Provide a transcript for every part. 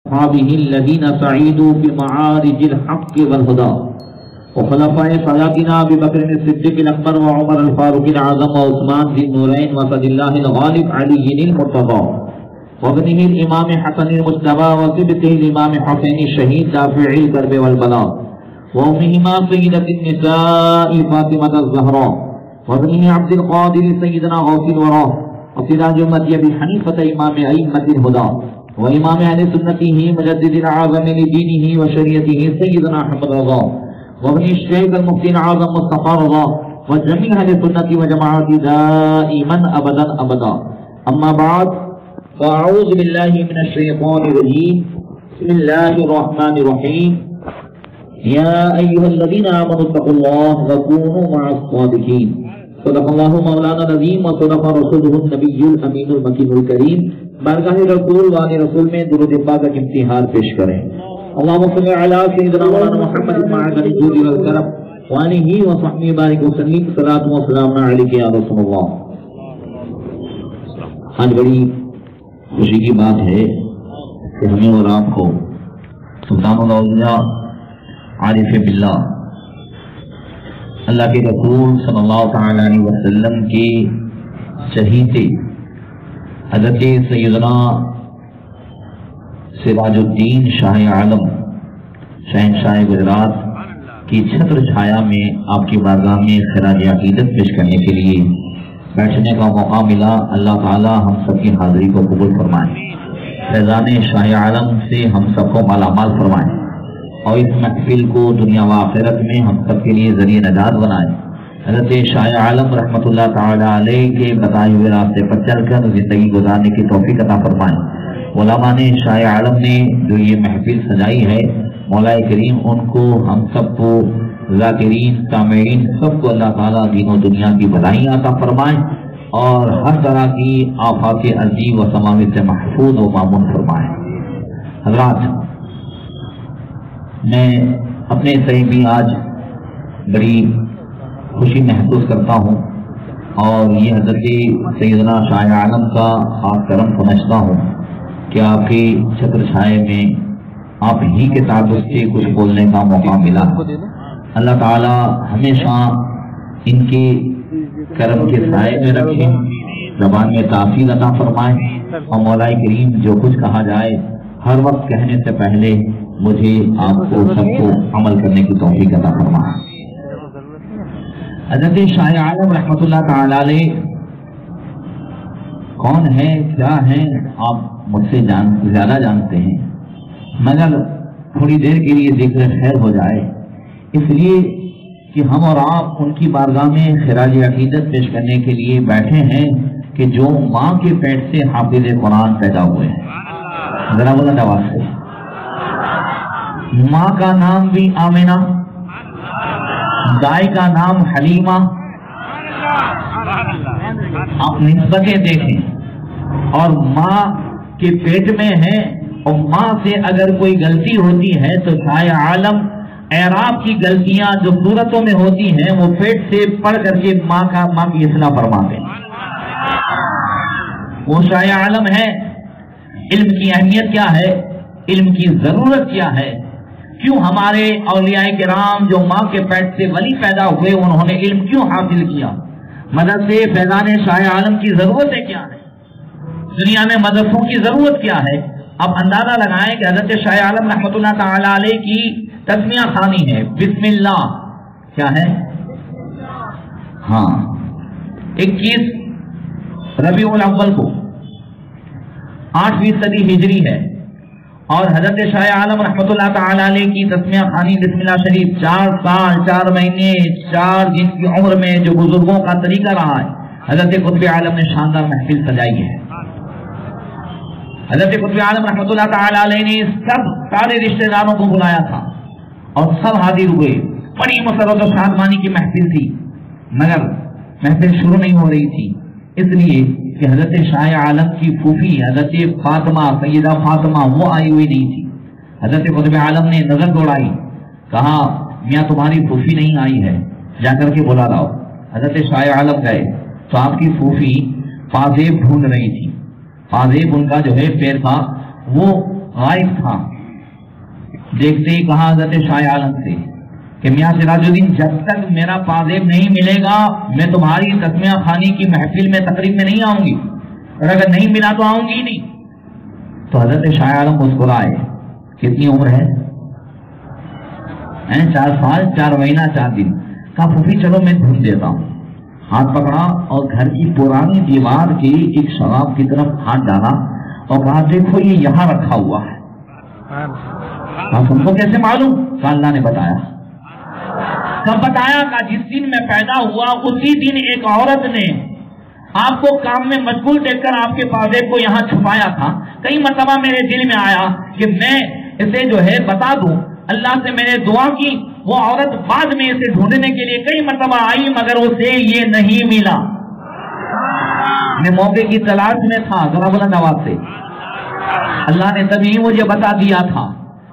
أصحابه الذين سعيدوا بمعارج الحق والهدى وخلفاء ساداتنا أبي بكر الصديق الأكبر وعمر الفاروق الأعظم وعثمان ذي النورين وسد الله الغالب علي المرتضى وابنه الإمام حسن المجتبى وسبته الإمام حسين الشهيد دافع الكرب والبلاء وأمهما سيدة النساء فاطمة الزهراء وابنه عبد القادر سيدنا غوث الورى وسراج أمة أبي حنيفة إمام أئمة الهدى وإمام أهل سنته مجدد الأعظم لدينه وشريعته سيدنا أحمد رضا وابن الشيخ المفتي الأعظم مصطفى رضا وجميع أهل السنة وجماعة دائما أبدا أبدا. أما بعد فأعوذ بالله من الشيطان الرجيم. بسم الله الرحمن الرحيم. يا أيها الذين آمنوا اتقوا الله وكونوا مع الصادقين. صدق الله مولانا العظيم وصدق رسوله النبي الأمين المكين الكريم. بارگاہ رسول وآل رسول میں درود پاک کا امتحان پیش کریں. اللهم صل على سيدنا مولانا محمد المعدن الجود والكرم وآله وصحبه بارك وسلم صلاة وسلام عليك يا رسول اللہ. آج بڑی خوشی کی بات ہے کہ ہمیں اور آپ کو سلطان الاولیاء عارف باللہ اللہ کے رسول صلی اللہ تعالی علیہ وسلم کے چہیتے حضرت سیدنا سراج الدین شاہ عالم شہنشاہ گجرات کی چھتر چھایا میں آپ کی بارگاہ میں خراج عقیدت پیش کرنے کے لیے بیٹھنے کا موقع ملا. اللہ تعالی ہم سب کی حاضری کو قبول فرمائے, فیضان شاہ عالم سے ہم سب کو مالا مال فرمائے اور اس محفل کو دنیا و آخرت میں ہم سب کے لیے ذریعہ نجات بنائے. حضرت شاہ عالم رحمۃ اللہ تعالی علیہ کے بتائے ہوئے راستے پر چل کر زندگی گزارنے کی توفیق عطا فرمائے. علماء نے شاہ عالم نے جو یہ محفل سجائی ہے, مولا کریم ان کو ہم سب کو ذاکرین سامعین سب کو اللہ تعالیٰ دین و دنیا کی بھلائیاں عطا فرمائے اور ہر طرح کی آفات ارضی و سماوی سے محفوظ و مامون فرمائے. حضرات, میں اپنے سے بھی آج بڑی خوشی محسوس کرتا ہوں اور یہ حضرت سیدنا شاہ عالم کا خاص کرم سمجھتا ہوں کہ آپ کی چھتر چھائے میں آپ ہی کے تعلق سے کچھ بولنے کا موقع ملا. اللہ تعالی ہمیشہ ان کے کرم کے سائے میں رکھیں, زبان میں تاثیر عطا فرمائے اور مولا کریم جو کچھ کہا جائے ہر وقت کہنے سے پہلے مجھے آپ کو سب کو عمل کرنے کی توفیق عطا فرمائے. حضرت شاہ عالم رحمۃ اللہ تعالی علیہ کون ہے, کیا ہے, آپ مجھ سے زیادہ جانتے ہیں, مگر تھوڑی دیر کے لیے ذکر خیر ہو جائے اس لیے کہ ہم اور آپ ان کی بارگاہ میں خراج عقیدت پیش کرنے کے لیے بیٹھے ہیں کہ جو ماں کے پیٹ سے حافظ قرآن پیدا ہوئے ہیں. ذرا بلند آواز سے, ماں کا نام بھی آمینہ, دائی کا نام حلیمہ. آپ نسبتیں دیکھیں اور ماں کے پیٹ میں ہے اور ماں سے اگر کوئی غلطی ہوتی ہے تو شاہ عالم اعراب کی غلطیاں جو صورتوں میں ہوتی ہیں وہ پیٹ سے پڑھ کر کے ماں کی اصلاح فرماتے ہیں. وہ شاہ عالم ہے. علم کی اہمیت کیا ہے, علم کی ضرورت کیا ہے, کیوں ہمارے اولیاء کرام جو ماں کے پیٹ سے ولی پیدا ہوئے انہوں نے علم کیوں حاصل کیا, مدرسے فیضان شاہ عالم کی ضرورتیں کیا ہے, دنیا میں مدرسوں کی ضرورت کیا ہے. اب اندازہ لگائیں کہ حضرت شاہ عالم رحمۃ اللہ تعالی علیہ کی تسمیہ خوانی ہے بسم اللہ, کیا ہے, ہاں 21 ربیع الاول کو 8ویں صدی ہجری ہے اور حضرت شاہ عالم رحمۃ اللہ تعالی علیہ کی تسمیہ خوانی بسم اللہ شریف 4 سال 4 مہینے 4 دن کی عمر میں جو بزرگوں کا طریقہ رہا ہے, حضرت قطب عالم نے شاندار محفل سجائی ہے. حضرت قطب عالم رحمۃ اللہ تعالی علیہ نے سب سارے رشتہ داروں کو بلایا تھا اور سب حاضر ہوئے. بڑی مسرت و شادمانی کی محفل تھی مگر محفل شروع نہیں ہو رہی تھی اس لیے کہ حضرت شاہ عالم کی پھوپھی حضرت فاطمہ سیدہ فاطمہ وہ آئی ہوئی نہیں تھی. حضرت قطب عالم نے نظر دوڑائی, کہا میاں تمہاری پھوپھی نہیں آئی ہے, جا کر کے بلا لاؤ. حضرت شاہ عالم گئے تو آپ کی پھوپھی پازیب ڈھونڈ رہی تھی. پازیب ان کا جو ہے پیر کا وہ غائب تھا، دیکھتے ہی کہا حضرت شاہ عالم سے کہ میاں سراج الدین جب تک میرا پازیب نہیں ملے گا میں تمہاری تسمیہ خوانی کی محفل میں تقریب میں نہیں آؤں گی، اور اگر نہیں ملا تو آؤں گی نہیں۔ تو حضرت شاہ عالم مسکرائے، کتنی عمر ہے؟ 4 سال 4 مہینہ 4 دن۔ کہا پھوپھی چلو میں ڈھونڈ دیتا ہوں۔ ہاتھ پکڑا اور گھر کی پرانی دیوار کی ایک شراب کی طرف ہاتھ ڈالا اور کہا دیکھو یہ یہاں رکھا ہوا ہے۔ تم کو کیسے معلوم؟ کہا اللہ نے بتایا۔ کب بتایا؟ کہا جس دن میں پیدا ہوا اسی دن ایک عورت نے آپ کو کام میں مشغول دیکھ کر آپ کے پازیب کو یہاں چھپایا تھا۔ کئی مرتبہ میرے دل میں آیا کہ میں اسے جو ہے بتا دوں، اللہ سے میں نے دعا کی، وہ عورت بعد میں اسے ڈھونڈنے کے لیے کئی مرتبہ آئی مگر اسے یہ نہیں ملا۔ میں موقع کی تلاش میں تھا، ذرا بلند آواز سے، اللہ نے تبھی مجھے بتا دیا تھا،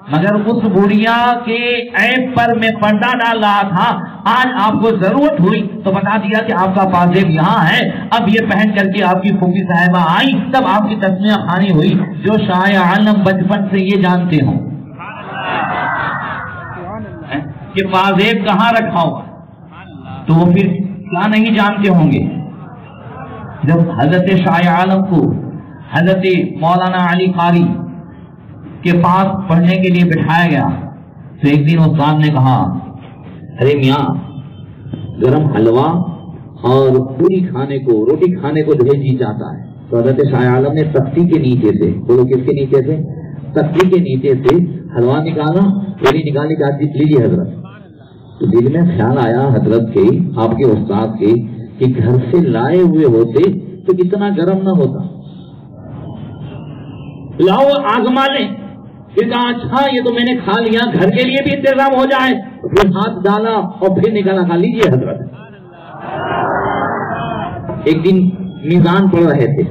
مگر اس گڑیا کے عیب پر میں پردہ ڈال رہا تھا۔ آج آپ کو ضرورت ہوئی تو بتا دیا کہ آپ کا پازیب یہاں ہے۔ اب یہ پہن کر کے آپ کی پھوپھی صاحبہ آئی، تب آپ کی تسمیہ خوانی ہوئی، جو شاہ عالم بچپن سے یہ جانتے ہوں کہ پازیب کہاں رکھا ہوا، تو وہ پھر کیا نہیں جانتے ہوں گے۔ جب حضرت شاہ عالم کو حضرت مولانا علی قاری کے پاس پڑھنے کے لیے بٹھایا گیا تو ایک دن استاد نے کہا ارے میاں گرم حلوہ اور پوری کھانے کو، روٹی کھانے کو جو ہے جی چاہتا ہے۔ تو حضرت شاہ عالم نے تختی کے نیچے سے، بولو کس کے نیچے سے؟ تختی کے نیچے سے حلوہ نکالا، پوری نکالنے کا لیجیے حضرت۔ تو دل میں خیال آیا حضرت کے، آپ کے استاد کے، کہ گھر سے لائے ہوئے ہوتے تو اتنا گرم نہ ہوتا، لاؤ آزما لیں۔ پھر کہا اچھا یہ تو میں نے کھا لیا، گھر کے لیے بھی انتظام ہو جائے۔ پھر ہاتھ ڈالا اور پھر نکالا، کھا لیجیے حضرت۔ ایک دن میزان پڑھ رہے تھے،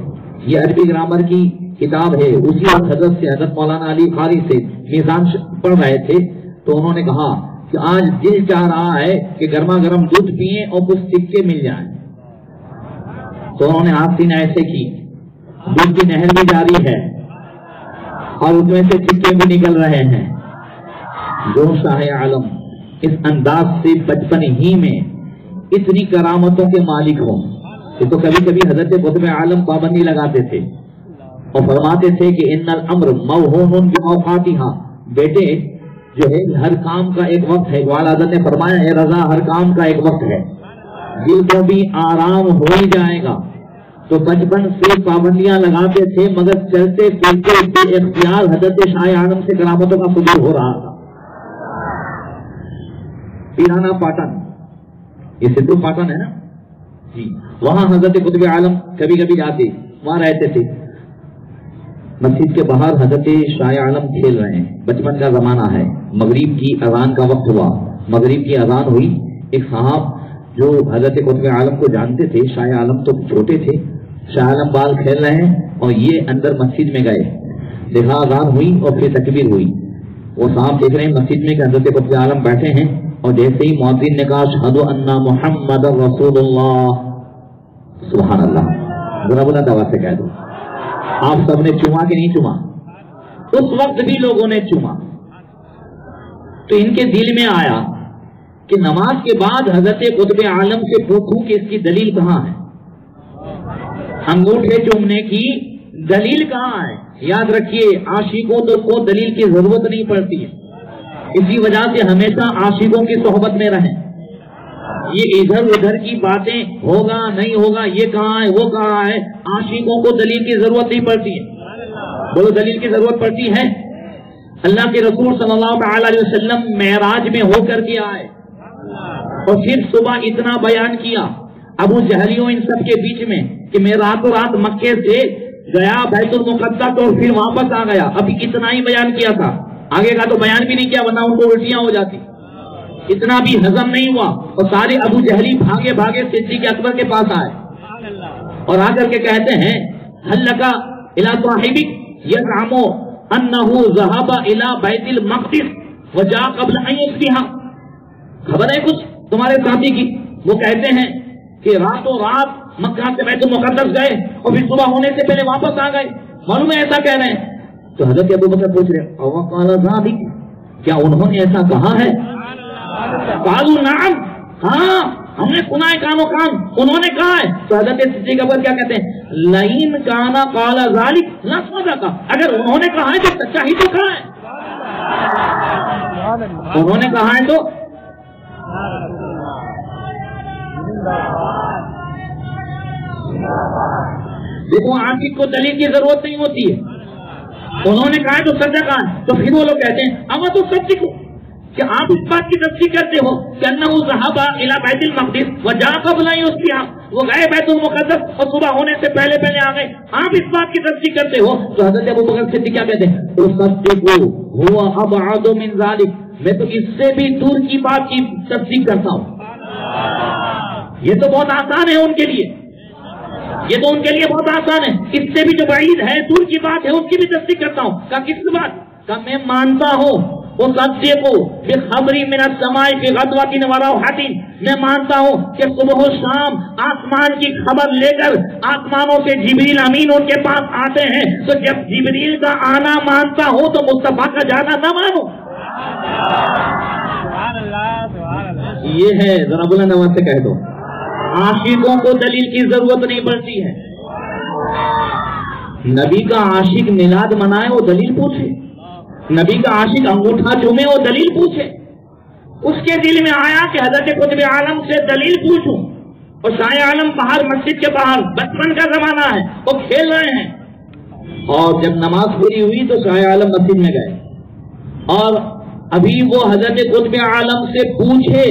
یہ عربی گرامر کی کتاب ہے، اسی وقت حضرت سے، حضرت مولانا علی قاری سے میزان پڑھ رہے تھے، تو انہوں نے کہا کہ آج دل چاہ رہا ہے کہ گرما گرم دودھ پئیں اور کچھ سکے مل جائیں۔ تو انہوں نے آستین ایسے کی، دودھ کی نہر بھی جاری ہے اور اس میں سے سکے بھی نکل رہے ہیں۔ جو شاہ عالم اس انداز سے بچپن ہی میں اتنی کرامتوں کے مالک ہوں، تو کبھی کبھی حضرت قطب عالم پابندی لگاتے تھے اور فرماتے تھے کہ ان الامر موہون باوقاتہا، بیٹے جو ہے ہر کام کا ایک وقت ہے۔ اقبال حضرت نے فرمایا اے رضا ہر کام کا ایک وقت ہے، دل کو بھی آرام ہو ہی جائے گا۔ تو بچپن سے پابندیاں لگاتے تھے مگر چلتے پھرتے اختیار حضرت شاہ عالم سے کرامتوں کا صدور ہو رہا تھا۔ پیرانا پاٹن، یہ سدھو پاٹن ہے نا جی، وہاں حضرت قطب عالم کبھی کبھی جاتے، وہاں رہتے تھے۔ مسجد کے باہر حضرت شاہ عالم کھیل رہے ہیں، بچپن کا زمانہ ہے، مغرب کی اذان کا وقت ہوا، مغرب کی اذان ہوئی، ایک صاحب جو حضرت قطب عالم کو جانتے تھے، شاہ عالم تو چھوٹے تھے، شاہ عالم بال کھیل رہے ہیں اور یہ اندر مسجد میں گئے، دیکھا اذان ہوئی اور پھر تکبیر ہوئی۔ وہ صاحب دیکھ رہے ہیں مسجد میں کہ حضرت قطب عالم بیٹھے ہیں، اور جیسے ہی مؤذن نے کہا اشہد ان محمد رسول اللہ، سبحان اللہ، ذرا بلند آواز سے کہہ دو، آپ سب نے چوما کہ نہیں چوما؟ اس وقت بھی لوگوں نے چوما۔ تو ان کے دل میں آیا کہ نماز کے بعد حضرت قطب عالم سے پوچھوں کہ اس کی دلیل کہاں ہے، انگوٹھے چومنے کی دلیل کہاں ہے؟ یاد رکھیے عاشقوں کو دلیل کی ضرورت نہیں پڑتی ہے، اسی وجہ سے ہمیشہ عاشقوں کی صحبت میں رہیں۔ یہ ادھر ادھر کی باتیں ہوگا نہیں ہوگا، یہ کہاں ہے وہ کہاں ہے، عاشقوں کو دلیل کی ضرورت نہیں پڑتی ہے۔ بولو دلیل کی ضرورت پڑتی ہے۔ اللہ کے رسول صلی اللہ تعالی علیہ وسلم معراج میں ہو کر کے آئے اور پھر صبح اتنا بیان کیا ابو جہلیوں ان سب کے بیچ میں کہ میں راتوں رات مکے سے گیا بیت المقدس اور پھر واپس آ گیا، ابھی اتنا ہی بیان کیا تھا، آگے کا تو بیان بھی نہیں کیا ورنہ ان کو الٹیاں ہو جاتی، اتنا بھی ہضم نہیں ہوا۔ اور سارے ابو جہلی بھاگے بھاگے صدیق اکبر کے پاس آئے اور آ کر کے کہتے ہیں هل لك الى صاحبك يزعم انه ذهب الى بیت المقدس وجاء قبل ان يصبح، خبر ہے کچھ تمہارے ساتھی کی؟ وہ کہتے ہیں کہ راتوں رات مکہ سے بیت المقدس گئے اور پھر صبح ہونے سے پہلے واپس آ گئے، معلوم ہے ایسا کہہ رہے ہیں۔ تو حضرت ابو بکر پوچھ رہے اوقال ذالک، کیا انہوں نے ایسا کہا ہے؟ قالوا نعم، ہاں ہم نے سنا ہے کانو کان، انہوں نے کہا ہے۔ تو حضرت صدیق اکبر کیا کہتے ہیں؟ لئن کانا قال ذالک لصدق، اگر انہوں نے کہا ہے تو سچا ہی تو کہا ہے، انہوں نے کہا ہے تو۔ دیکھو عاشق کو دلیل کی ضرورت نہیں ہوتی ہے، انہوں نے کہا ہے تو سچا کہا ہے، تو پھر وہ لوگ کہتے ہیں اما تو سچ کو، کہ آپ اس بات کی تصدیق کرتے ہو کہ انہو ذہب الی بیت المقدس وجاء قبل ان یصبح، وہ گئے بیت المقدس اور صبح ہونے سے پہلے پہلے آ گئے، آپ اس بات کی تصدیق کرتے ہو۔ تو حضرت ابو بکر صدیق کیا کہتے ہیں؟ اصدقوا هو ابعد من ذلك، میں تو اس سے بھی دور کی بات کی تصدیق کرتا ہوں، یہ تو بہت آسان ہے ان کے لیے، یہ تو ان کے لیے بہت آسان ہے، اس سے بھی جو بعید ہے دور کی بات ہے اس کی بھی تصدیق کرتا ہوں۔ کہ کس بات کا؟ میں مانتا ہوں وہ صدیقو بخبری من السماء فی غدوۃ وروحۃ، میں مانتا ہوں کہ صبح و شام آسمان کی خبر لے کر آسمانوں سے جبریل امین ان کے پاس آتے ہیں، تو جب جبریل کا آنا مانتا ہوں تو مصطفیٰ کا جانا نہ مانو۔ یہ ہے، ذرا بلند آواز سے کہہ دو، عاشقوں کو دلیل کی ضرورت نہیں پڑتی ہے۔ نبی کا عاشق میلاد منائے وہ دلیل پوچھے، نبی کا عاشق انگوٹھا چومے وہ دلیل پوچھے، اس کے دل میں آیا کہ حضرت قطب عالم سے دلیل پوچھوں، اور شاہ عالم باہر مسجد کے باہر، بچپن کا زمانہ ہے وہ کھیل رہے ہیں، اور جب نماز پوری ہوئی تو شاہ عالم مسجد میں گئے، اور ابھی وہ حضرت قطب عالم سے پوچھے،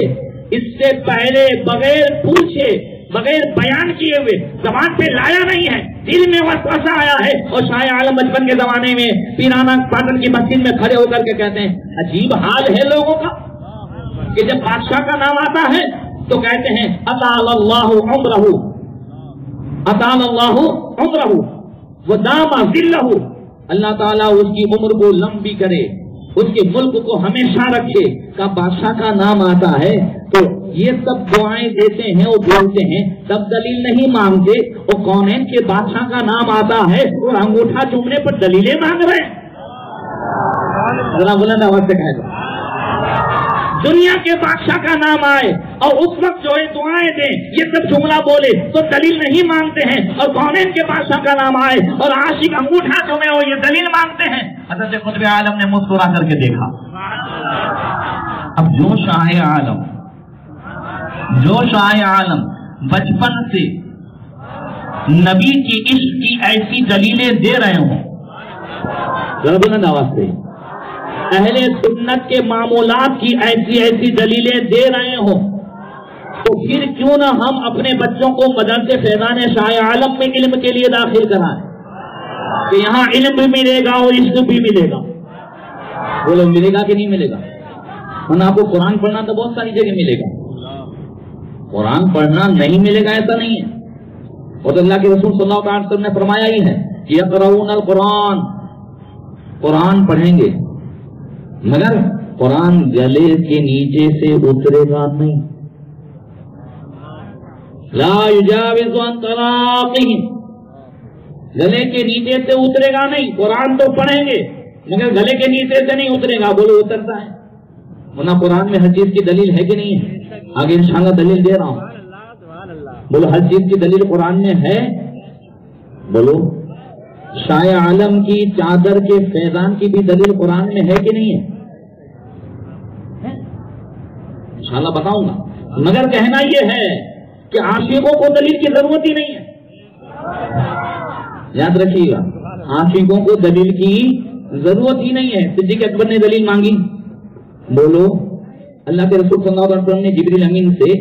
اس سے پہلے بغیر پوچھے بغیر بیان کیے ہوئے زبان پہ لایا نہیں ہے، دل میں وسوسہ آیا ہے، اور شاہ عالم بچپن کے زمانے میں پیرانا پاٹن کی مسجد میں کھڑے ہو کر کے کہتے ہیں عجیب حال ہے لوگوں کا کہ جب بادشاہ کا نام آتا ہے تو کہتے ہیں اطال اللہ عمرہ، اطال اللہ عمرہ ودام ذلہ، اللہ تعالیٰ اس کی عمر کو لمبی کرے، اس کے ملک کو ہمیشہ رکھے۔ کا بادشاہ کا نام آتا ہے تو یہ سب دعائیں دیتے ہیں اور بولتے ہیں، تب دلیل نہیں مانگتے، اور کونین کے بادشاہ کا نام آتا ہے اور انگوٹھا چومنے پر دلیلیں مانگ رہے ہیں۔ ذرا بلند آواز سے کہہ دو، دنیا کے بادشاہ کا نام آئے اور اس وقت جو ہے دعائیں دیں، یہ سب جملہ بولے تو دلیل نہیں مانگتے ہیں، اور کونین کے بادشاہ کا نام آئے اور عاشق انگوٹھا چومے اور یہ دلیل مانگتے ہیں۔ حضرت قطب عالم نے مسکرا کر کے دیکھا، اب جو شاہ عالم بچپن سے نبی کی عشق کی ایسی دلیلیں دے رہے ہوں، ذرا بلند آواز سے، اہل سنت کے معمولات کی ایسی ایسی دلیلیں دے رہے ہوں، تو پھر کیوں نہ ہم اپنے بچوں کو مدرسے فیضان شاہ عالم میں علم کے لیے داخل کرائیں، کہ یہاں علم بھی ملے گا اور عشق بھی ملے گا۔ بولو ملے گا کہ نہیں ملے گا؟ ورنہ آپ کو قرآن پڑھنا تو بہت ساری جگہ ملے گا، قرآن پڑھنا نہیں ملے گا ایسا نہیں ہے، اور اللہ کے رسول صلی اللہ علیہ وسلم نے فرمایا ہی ہے کہ یقرؤون القرآن، قرآن پڑھیں گے مگر قرآن گلے کے نیچے سے اترے گا نہیں، لا یجاوز عن تراقہم، گلے کے نیچے سے اترے گا نہیں، قرآن تو پڑھیں گے مگر گلے کے نیچے سے نہیں اترے گا۔ بولو اترتا ہے؟ ورنہ قرآن میں ہر چیز کی دلیل ہے کہ نہیں ہے؟ آگے انشاءاللہ دلیل دے رہا ہوں، بولو ہر چیز کی دلیل قرآن میں ہے؟ بولو شاہ عالم کی چادر کے فیضان کی بھی دلیل قرآن میں ہے کہ نہیں ہے؟ انشاءاللہ بتاؤں گا، مگر کہنا یہ ہے کہ عاشقوں کو دلیل کی ضرورت ہی نہیں ہے، یاد رکھیے گا، عاشقوں کو دلیل کی ضرورت ہی نہیں ہے۔ صدیق اکبر نے دلیل مانگی، بولو اللہ کے رسول صلی اللہ علیہ وسلم نے جبریل امین سے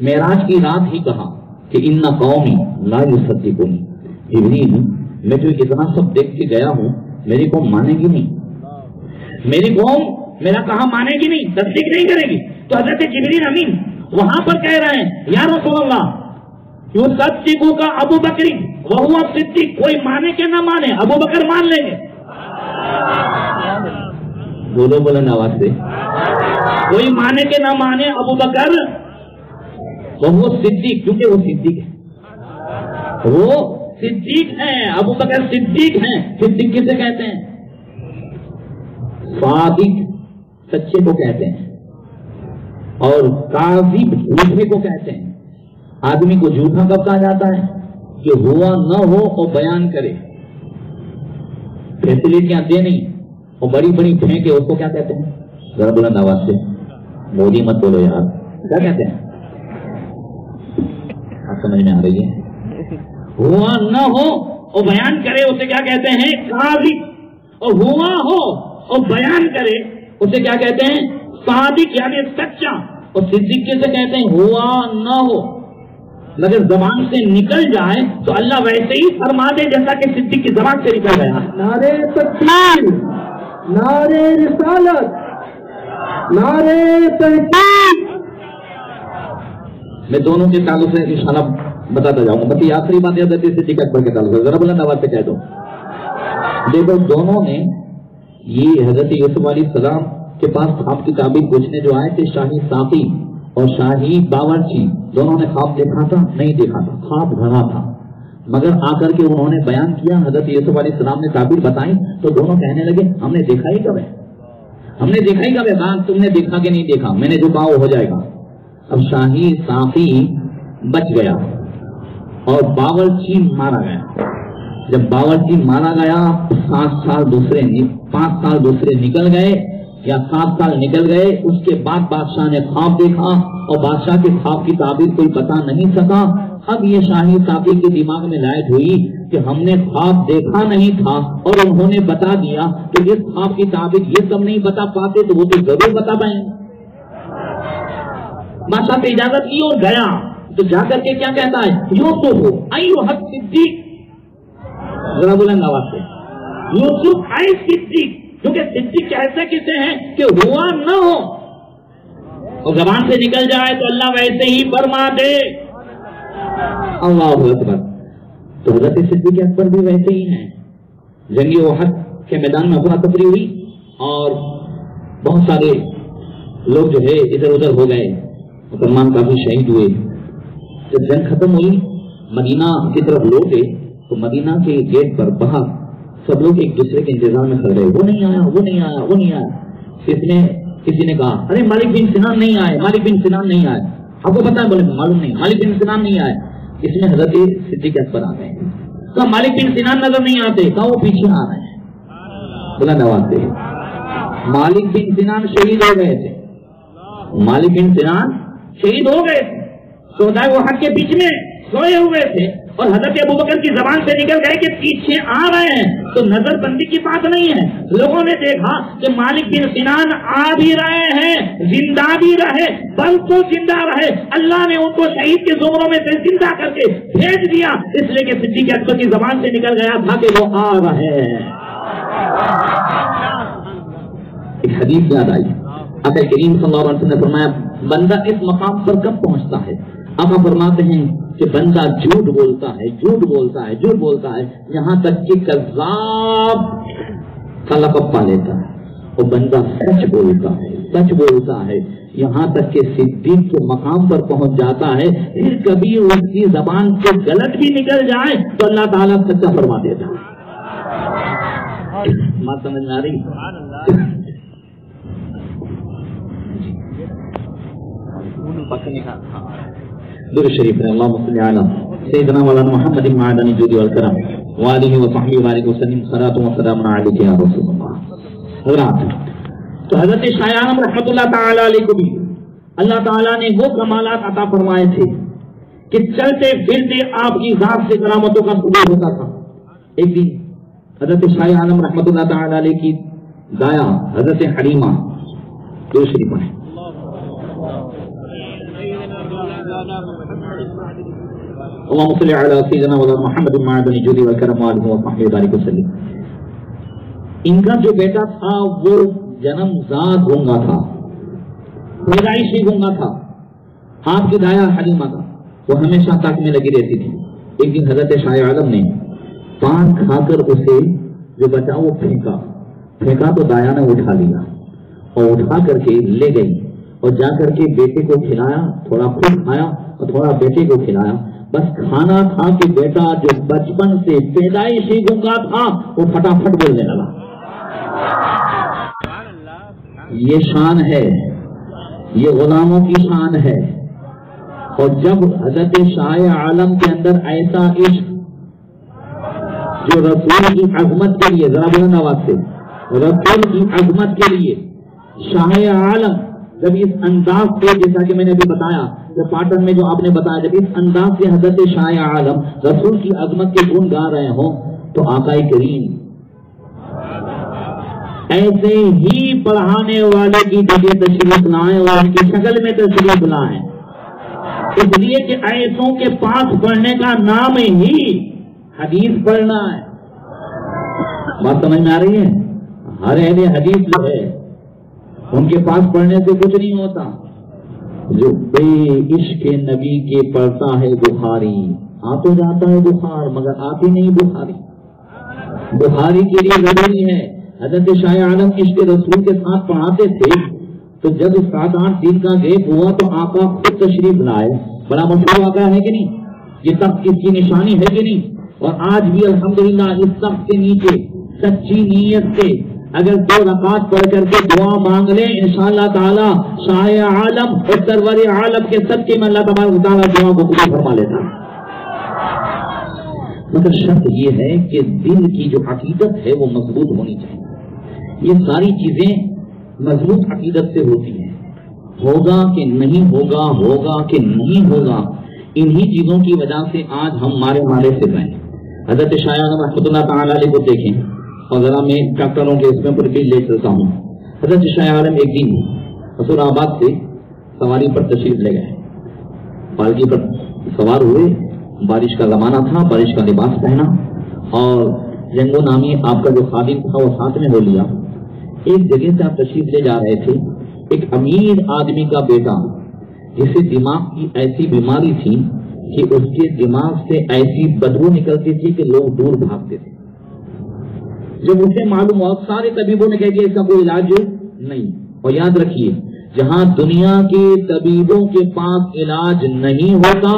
معراج کی رات ہی کہا کہ ان قومی لا یصدقونی، جبریل میں جو اتنا سب دیکھ کے گیا ہوں میری قوم مانے گی نہیں، میری قوم میرا کہا مانے گی نہیں، تصدیق نہیں کرے گی۔ تو حضرت جبریل امین وہاں پر کہہ رہے ہیں یا رسول اللہ یصدقو کا ابو بکر وہو صدیق، کوئی مانے کہ نہ مانے ابو بکر مان لیں گے۔ بولو بلند آواز سے، کوئی مانے کہ نہ مانے ابو بکر وہو صدیق، کیونکہ وہ صدیق ہے، وہ صدیق ہیں، ابو بکر صدیق ہیں۔ صدیق کسے کہتے ہیں؟ صادق سچے کو کہتے ہیں اور کاذب جھوٹے کو کہتے ہیں. آدمی کو جھوٹا کب کہا جاتا ہے؟ کہ ہوا نہ ہو اور بیان کرے، فیسلٹیاں دے نہیں اور بڑی بڑی پھینکے، اس کو کیا کہتے ہیں؟ ذرا بلند آواز سے مودی مت بولو یار، کیا کہتے ہیں؟ آپ سمجھ میں آ رہی ہے؟ ہوا نہ ہو اور بیان کرے اسے کیا کہتے ہیں؟ کاذب. اور ہوا ہو اور بیان کرے اسے کیا کہتے ہیں؟ صادق یعنی سچا. اور صدیق کیسے کہتے ہیں؟ ہوا نہ ہو مگر زبان سے نکل جائے تو اللہ ویسے ہی فرما دے جیسا کہ صدیق کی زبان سے نکل گیا. نعرے تکبیر، نعرے رسالت، نعرے تحقیق. میں دونوں کے تعلق سے انشاءاللہ بتاتا جاؤں گا. بس یہ آخری بات یاد رہتی ہے صدیق اکبر کے تعلق سے، ذرا بلند آواز سے کہہ دو. دیکھو دونوں نے یہ حضرت یوسف علیہ السلام کے پاس خواب کی تعبیر پوچھنے جو آئے تھے، شاہی ساقی اور شاہی باورچی، دونوں نے خواب دیکھا تھا؟ نہیں دیکھا تھا، خواب گھڑا تھا. مگر آ کر کے انہوں نے بیان کیا، حضرت یوسف علیہ السلام نے تعبیر بتائی تو دونوں کہنے لگے ہم نے دیکھا ہی کب ہے، ہم نے دیکھا ہی کب ہے. کہا تم نے دیکھا کہ نہیں دیکھا، میں نے جو کہا وہ ہو جائے گا. اب شاہی ساقی بچ گیا اور باورچی مارا گیا. جب باورچی مارا گیا 5 سال دوسرے نکل گئے یا 7 سال نکل گئے. اس کے بعد بادشاہ نے خواب دیکھا اور بادشاہ کے خواب کی تعبیر کوئی بتا نہیں سکا. اب یہ شاہی ساقی کے دماغ میں لائٹ ہوئی کہ ہم نے خواب دیکھا نہیں تھا اور انہوں نے بتا دیا کہ اس خواب کی تعبیر یہ سب نہیں بتا پاتے تو وہ تو ضرور بتا پائیں. بادشاہ سے اجازت لی اور گیا تو جا کر کے کیا کہتا ہے؟ یوسف ایھا الصدیق، ذرا بلند آواز سے، یوسف اے صدیق. کیونکہ صدیق ایسے کسے ہیں کہ ہوا نہ ہو اور زبان سے نکل جائے تو اللہ ویسے ہی فرما دے. اللہ اکبر. تو حضرت صدیق اکبر بھی ویسے ہی ہیں. جنگ احد کے میدان میں افراتفری ہوئی اور بہت سارے لوگ جو ہے ادھر ادھر ہو گئے، مسلمان کافی شہید ہوئے. جب جنگ ختم ہوئی مدینہ کی طرف لوٹے تو مدینہ کے گیٹ پر باہر سب لوگ ایک دوسرے کے انتظار میں کھڑے، وہ نہیں آیا، وہ نہیں آیا، وہ نہیں آیا. کسی نے کہا ارے مالک بن سنان نہیں آئے، مالک بن سنان نہیں آئے. آپ کو پتا ہے؟ بولے معلوم نہیں، مالک بن سنان نہیں آئے. اس میں حضرت صدیق اکبر آ گئے. کہا مالک بن سنان نظر نہیں آتے، کہا وہ پیچھے آ رہے ہیں. بلند آواز سے، مالک بن سنان شہید ہو گئے تھے، مالک بن سنان شہید ہو گئے تھے، شہدائے احد کے بیچ میں سوئے ہوئے تھے اور حضرت ابوبکر کی زبان سے نکل گئے کہ پیچھے آ رہے ہیں. تو نظر بندی کی بات نہیں ہے. لوگوں نے دیکھا کہ مالک بن سنان آ بھی رہے ہیں، زندہ بھی رہے، بل تو زندہ رہے. اللہ نے ان کو شہید کے زمروں میں سے زندہ کر کے بھیج دیا، اس لیے کہ صدیق اکبر کی زبان سے نکل گیا تھا کہ وہ آ رہے ہیں. ایک حدیث یاد آئی، آقا کریم صلی اللہ علیہ وسلم نے فرمایا بندہ اس مقام پر کب پہنچتا ہے؟ آقا فرماتے ہیں کہ بندہ جھوٹ بولتا ہے، جھوٹ بولتا ہے، جھوٹ بولتا ہے، یہاں تک کہ کذاب کا لقب پا لیتا ہے. اور بندہ سچ بولتا ہے، سچ بولتا ہے، یہاں تک کہ صدیق کے مقام پر پہنچ جاتا ہے. پھر کبھی اس کی زبان سے غلط بھی نکل جائے تو اللہ تعالیٰ سچا فرما دیتا ہے. بات سمجھ میں آ رہی؟ درود شریف ہے. اللهم صل علی سیدنا مولانا محمد معدن الجود والکرم وآلہ وصحبہ وبارک وسلم. صلاۃ و سلام علیک یا رسول اللہ. حضرات، تو حضرت شاہ عالم رحمۃ اللہ تعالی علیہ کو بھی اللہ تعالیٰ نے وہ کمالات عطا فرمائے تھے کہ چلتے پھرتے آپ کی ذات سے کرامتوں کا ظہور ہوتا تھا. ایک دن حضرت شاہ عالم رحمۃ اللہ تعالی علیہ کی دایا حضرت حلیمہ درود شریف پڑھیں. اللهم صل على سيدنا مولانا محمد معدن الجود والكرم وآله وصحبه وبارك وسلم. ان کا جو بیٹا تھا وہ جنم زاد گونگا تھا، پیدائشی گونگا تھا. آپ کی دایا حلیمہ کا وہ ہمیشہ تاک میں لگی رہتی تھی. ایک دن حضرت شاہ عالم نے پان کھا کر اسے جو بچا وہ پھینکا تو دایا نے اٹھا لیا اور اٹھا کر کے لے گئی اور جا کر کے بیٹے کو کھلایا، تھوڑا خود کھایا اور تھوڑا بیٹے کو کھلایا. بس کھانا کھا کے بیٹا جو بچپن سے پیدائشی گونگا تھا وہ فٹافٹ بولنے لگا. یہ شان ہے، یہ غلاموں کی شان ہے. اور جب حضرت شاہ عالم کے اندر ایسا عشق جو رسول کی عظمت کے لیے، ذرا بلند آواز سے، رسول کی عظمت کے لیے شاہ عالم جب اس انداز سے، جیسا کہ میں نے ابھی بتایا جو پاٹن میں جو آپ نے بتایا، جب اس انداز سے حضرت شاہ عالم رسول کی عظمت کے گن گا رہے ہوں تو آقا کریم ایسے ہی پڑھانے والے کی جگہ تشریف لائیں اور ان کی شکل میں تشریف لائیں، اس لیے کہ ایسوں کے پاس پڑھنے کا نام ہی حدیث پڑھنا ہے. بات سمجھ میں آ رہی ہے؟ ہر اہل حدیث جو ہے ان کے پاس پڑھنے سے کچھ نہیں ہوتا. جو بے عشق نبی کے پڑھتا ہے بخاری، آ تو جاتا ہے بخار مگر آتی نہیں بخاری. بخاری کے لیے ضروری ہے. حضرت شاہ عالم عشق رسول کے ساتھ پڑھاتے تھے تو جب 7-8 دن کا گیپ ہوا تو آقا خود تشریف لائے. بڑا مشہور واقعہ ہے کہ نہیں؟ یہ تخت اس کی نشانی ہے کہ نہیں؟ اور آج بھی الحمدللہ اس تخت کے نیچے سچی نیت سے اگر 2 رکعت پڑھ کر کے دعا مانگ لیں انشاءاللہ تعالی شاہ عالم اور سرور عالم کے صدقے میں اللہ تبارک و تعالی دعا کو قبول فرما لیتا ہے. مگر شرط یہ ہے کہ دل کی جو عقیدت ہے وہ مضبوط ہونی چاہیے. یہ ساری چیزیں مضبوط عقیدت سے ہوتی ہیں. ہوگا کہ نہیں ہوگا، ہوگا کہ نہیں ہوگا، انہی چیزوں کی وجہ سے آج ہم مارے سے رہے ہیں. حضرت شاہ عالم رحمۃ اللہ تعالی علیہ کو دیکھیں اور ذرا میں ڈاکٹروں کے اس میں پر لے چلتا ہوں. حضرت شاہ عالم ایک دن رسول آباد سے سواری پر تشریف لے گئے، پالکی پر سوار ہوئے. بارش کا زمانہ تھا، بارش کا لباس پہنا اور جنگو نامی آپ کا جو خادم تھا وہ ساتھ میں ہو لیا. ایک جگہ سے آپ تشریف لے جا رہے تھے. ایک امیر آدمی کا بیٹا جسے دماغ کی ایسی بیماری تھی کہ اس کے دماغ سے ایسی بدبو نکلتی تھی کہ لوگ دور بھاگتے تھے. جب اسے معلوم ہوا سارے طبیبوں نے کہہ دیا اس کا کوئی علاج نہیں. اور یاد رکھیے جہاں دنیا کے طبیبوں کے پاس علاج نہیں ہوتا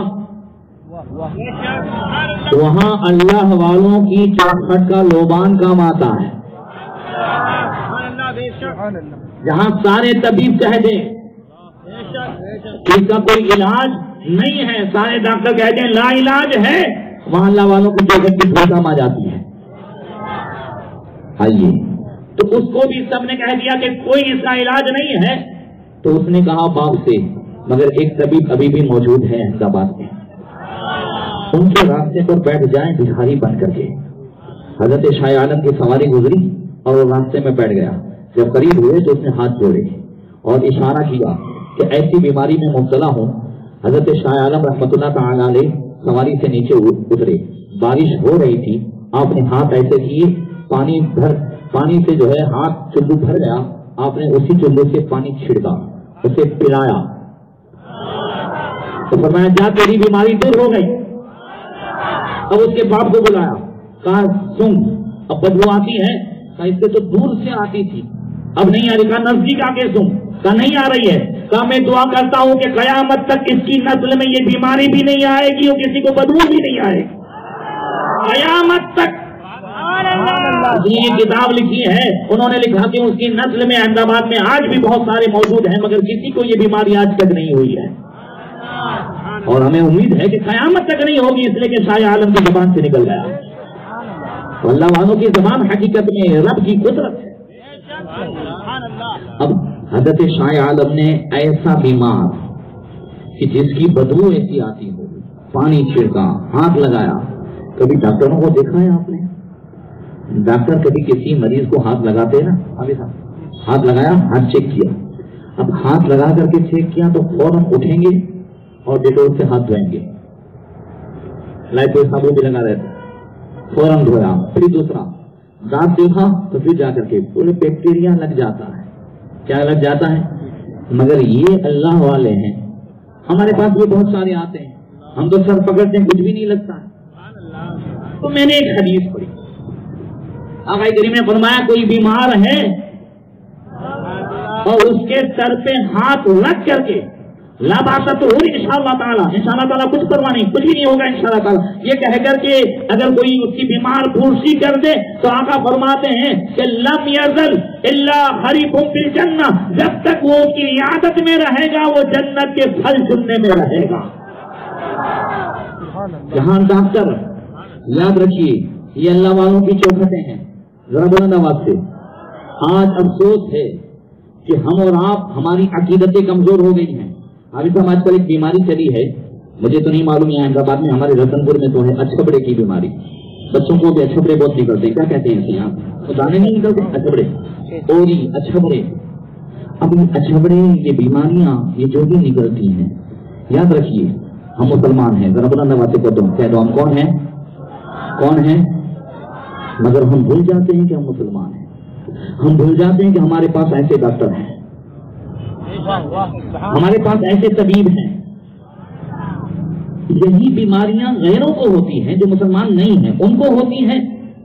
وہاں اللہ والوں کی چوکھٹ کا لوبان کام آتا ہے. جہاں سارے طبیب کہہ دیں اس کا کوئی علاج نہیں ہے، سارے ڈاکٹر کہہ دیں لا علاج ہے، وہاں اللہ والوں کی چوکھٹ کی کام آ جاتی ہے. آئیے تو اس کو بھی سب نے کہہ دیا کہ کوئی اس کا علاج نہیں ہے. تو اس نے کہا باپ سے مگر ایک طبیب ابھی بھی موجود ہے احمدآباد میں، ان کے راستے پر بیٹھ جائیں بھکاری بن کر کے. حضرت شاہ عالم کی سواری گزری اور وہ راستے میں بیٹھ گیا. جب قریب ہوئے تو اس نے ہاتھ جوڑے اور اشارہ کیا کہ ایسی بیماری میں مبتلا ہوں. حضرت شاہ عالم رحمۃ اللہ تعالی علیہ سواری سے نیچے اترے. بارش ہو رہی تھی. آپ نے ہاتھ ایسے کیے، پانی سے جو ہے ہاتھ چلو بھر گیا. آپ نے اسی چلو سے پانی چھڑکا، اسے پلایا تو فرمایا جا تیری بیماری دور ہو گئی. اب اس کے باپ کو بلایا، کہا سن اب بدبو آتی ہے، کہا اس سے تو دور سے آتی تھی اب نہیں آ رہی. کہا نزدیک آ کے سن، کہا نہیں آ رہی ہے. کہا میں دعا کرتا ہوں کہ قیامت تک اس کی نسل میں یہ بیماری بھی نہیں آئے گی اور کسی کو بدبو بھی نہیں آئے گی قیامت تک. یہ کتاب لکھی ہے، انہوں نے لکھا کہ اس کی نسل میں احمدآباد میں آج بھی بہت سارے موجود ہیں مگر کسی کو یہ بیماری آج تک نہیں ہوئی ہے. اور ہمیں امید ہے کہ قیامت تک نہیں ہوگی، اس لیے کہ شاہ عالم کی زبان سے نکل گیا. تو اللہ والوں کی زبان حقیقت میں رب کی قدرت ہے. اب حضرت شاہ عالم نے ایسا بیمار کہ جس کی بدبو ایسی آتی ہو پانی چھڑکا، ہاتھ لگایا. کبھی ڈاکٹروں کو دیکھا ہے آپ نے؟ ڈاکٹر کبھی کسی مریض کو ہاتھ لگاتے ہیں نا، ہاتھ لگایا، ہاتھ چیک کیا. اب ہاتھ لگا کر کے چیک کیا تو فوراً اٹھیں گے اور ڈیٹول سے ہاتھ دھوئیں گے. لائٹ صابن بھی لگا رہے تھے، فوراً دھویا. پھر دوسرا دانت دیکھا تو پھر جا کر کے پورے بیکٹیریا لگ جاتا ہے. کیا لگ جاتا ہے؟ مگر یہ اللہ والے ہیں. ہمارے پاس بھی بہت سارے آتے ہیں، ہم تو سر پکڑتے ہیں کچھ بھی نہیں لگتا ہے. تو میں نے ایک حدیث پڑھی، آقا کریم نے فرمایا کوئی بیمار ہے اور اس کے سر پہ ہاتھ رکھ کر کے لا باسط ہو انشاءاللہ تعالیٰ، انشاءاللہ تعالیٰ کچھ پرواہ نہیں، کچھ بھی نہیں ہوگا انشاءاللہ تعالیٰ، یہ کہہ کر کے اگر کوئی اس کی بیمار پھرسی کر دے تو آقا فرماتے ہیں کہ لم یزل الا خریف فی الجنہ، جب تک وہ اس کی عیادت میں رہے گا وہ جنت کے پھل چننے میں رہے گا۔ جہاں ڈاکٹر یاد رکھیے یہ اللہ والوں کی چوکھٹیں ہیں، ذرا بلند آواز سے۔ آج افسوس ہے کہ ہم اور آپ ہماری عقیدتیں کمزور ہو گئی ہیں۔ ابھی تو آج کل ایک بیماری چلی ہے، مجھے تو نہیں معلوم ہے احمدآباد میں، ہمارے رتن پور میں تو ہے اچھبڑے کی بیماری۔ بچوں کو بھی اچھبڑے بہت نکلتے ہیں، کیا کہتے ہیں اسے یہاں دانے نہیں نکلتے، اچھبڑے، اوری، اچھبڑے۔ اب اچھبڑے یہ بیماریاں یہ جو بھی نکلتی ہیں، یاد رکھیے ہم مسلمان ہیں، ذرا بلند آواز سے کہہ دو ہم کون ہیں؟ کون ہیں؟ مگر ہم بھول جاتے ہیں کہ ہم مسلمان ہیں، ہم بھول جاتے ہیں کہ ہمارے پاس ایسے ڈاکٹر ہیں، ہمارے پاس ایسے طبیب ہیں۔ یہی بیماریاں غیروں کو ہوتی ہیں جو مسلمان نہیں ہیں، ان کو ہوتی ہیں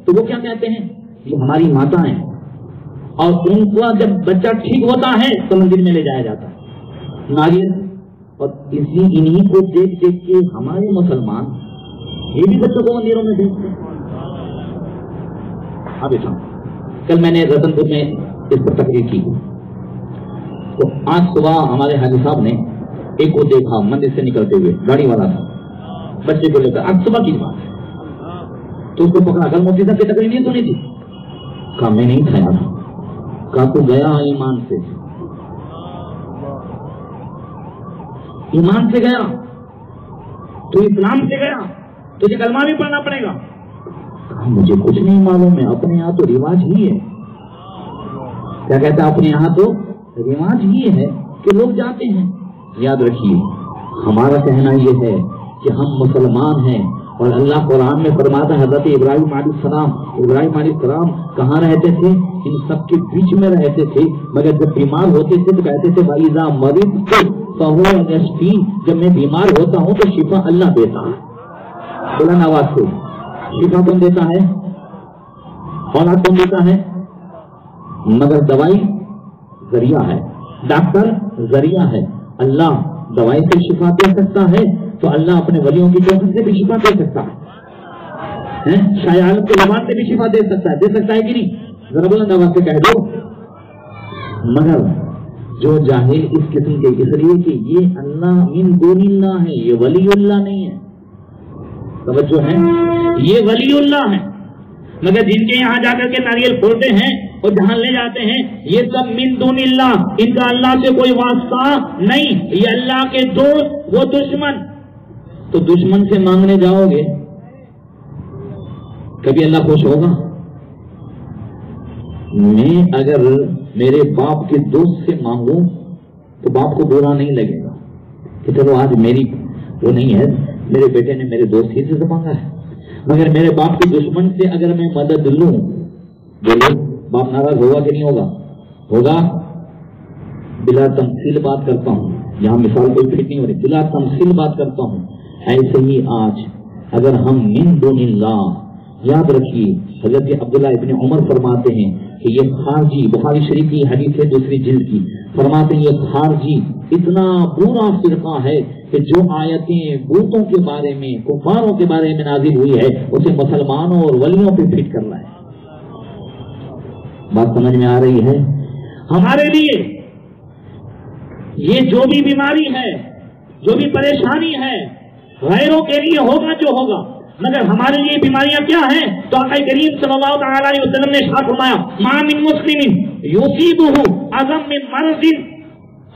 تو وہ کیا کہتے ہیں؟ یہ ہماری ماتا ہیں، اور ان کو جب بچہ ٹھیک ہوتا ہے تو مندر میں لے جایا جاتا ہے ناریل، اور انہی کو دیکھ دیکھ کے ہمارے مسلمان یہ بھی بچوں کو مندروں میں بھیجتے ہیں۔ اب کل میں نے رتن پور میں اس پر تقریر کی تو آج صبح ہمارے حاجی صاحب نے ایک کو دیکھا مندر سے نکلتے ہوئے، گاڑی والا تھا، بچے کو لے کر، آج صبح کی بات، تو اس کو پکڑا، کل مفتی صاحب کی تقریر نہیں سنی تھی؟ کہا میں نہیں کھایا تھا، کہا تو گیا ایمان سے، ایمان سے گیا تو اسلام سے گیا، تجھے کلمہ بھی پڑھنا پڑے گا۔ مجھے کچھ نہیں معلوم ہے، اپنے یہاں تو رواج ہی ہے، کیا کہتا ہے اپنے یہاں تو رواج ہی ہے کہ لوگ جاتے ہیں۔ یاد رکھیے ہمارا کہنا یہ ہے کہ ہم مسلمان ہیں، اور اللہ قرآن میں فرماتا ہے حضرت ابراہیم علیہ السلام کہاں رہتے تھے؟ ان سب کے بیچ میں رہتے تھے، مگر جب بیمار ہوتے تھے تو کہتے تھے وَإِذَا مَرِضْتُ فَهُوَ يَشْفِينِ، جب میں بیمار ہوتا ہوں تو شفا اللہ دیتا ہے۔ بلند آواز سے، شفا کون دیتا ہے؟ اولاد کون دیتا ہے؟ مگر دوائی ذریعہ ہے، ڈاکٹر ذریعہ ہے۔ اللہ دوائی سے شفا دے سکتا ہے تو اللہ اپنے ولیوں کی چوکھٹ سے بھی شفا دے سکتا ہے، شاہ عالم کے زبان سے بھی شفا دے سکتا ہے کہ نہیں؟ ذرا بلند آواز سے کہہ دو۔ مگر جو جاہل اس قسم کے، اس لیے کہ یہ اللہ من دون اللہ ہے، یہ ولی اللہ نہیں ہے، توجہ ہے، یہ ولی اللہ ہے، مگر جن کے یہاں جا کر کے ناریل پھوڑتے ہیں اور جہاں لے جاتے ہیں یہ سب من دون اللہ، ان کا اللہ سے کوئی واسطہ نہیں، یہ اللہ کے دوست وہ دشمن۔ تو دشمن سے مانگنے جاؤ گے کبھی اللہ خوش ہوگا؟ میں اگر میرے باپ کے دوست سے مانگوں تو باپ کو برا نہیں لگے گا کہ چلو آج میری وہ نہیں ہے، میرے بیٹے نے میرے دوست ہی سے مانگا ہے۔ مگر میرے باپ کے دشمن سے اگر میں مدد لوں، بولے باپ ناراض ہوگا کہ نہیں ہوگا؟ ہوگا۔ بلا تمثیل بات کرتا ہوں، یہاں مثال کوئی فٹ نہیں ہو رہی، بلا تمثیل بات کرتا ہوں۔ ایسے ہی آج اگر ہم من دون اللہ، یاد رکھیے حضرت عبداللہ ابن عمر فرماتے ہیں کہ یہ خارجی، بخاری شریف کی حدیث ہے دوسری جلد کی، فرماتے ہیں یہ خارجی اتنا برا فرقہ ہے کہ جو آیتیں بتوں کے بارے میں، کفاروں کے بارے میں نازل ہوئی ہے اسے مسلمانوں اور ولیوں پہ فٹ کر رہا ہے۔ بات سمجھ میں آ رہی ہے؟ ہمارے لیے یہ جو بھی بیماری ہے، جو بھی پریشانی ہے، غیروں کے لیے ہوگا جو ہوگا، مگر ہمارے لیے بیماریاں کیا ہیں؟ تو آقا کریم صلی اللہ تعالی علیہ وسلم نے ارشاد فرمایا ما من مسلم یصیبہ اعظم من مرض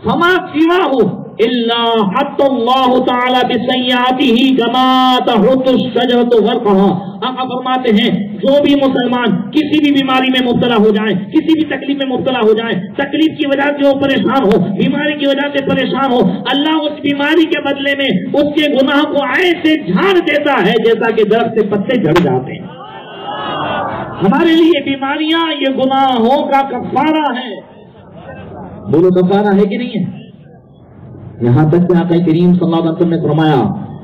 فما سواه الا حط اللہ تعالی بسیئاتہ کما تحط الشجرۃ ورقها۔ آقا فرماتے ہیں جو بھی مسلمان کسی بھی بیماری میں مبتلا ہو جائے، کسی بھی تکلیف میں مبتلا ہو جائے، تکلیف کی وجہ سے وہ پریشان ہو، بیماری کی وجہ سے پریشان ہو، اللہ اس بیماری کے بدلے میں اس کے گناہ کو ایسے جھاڑ دیتا ہے جیسا کہ درخت سے پتے جھڑ جاتے ہیں۔ ہمارے لیے بیماریاں یہ گناہوں کا کفارہ ہے۔ بولو کفارہ ہے کہ نہیں ہے؟ یہاں تک کہ آقا کریم صلی اللہ علیہ وسلم نے فرمایا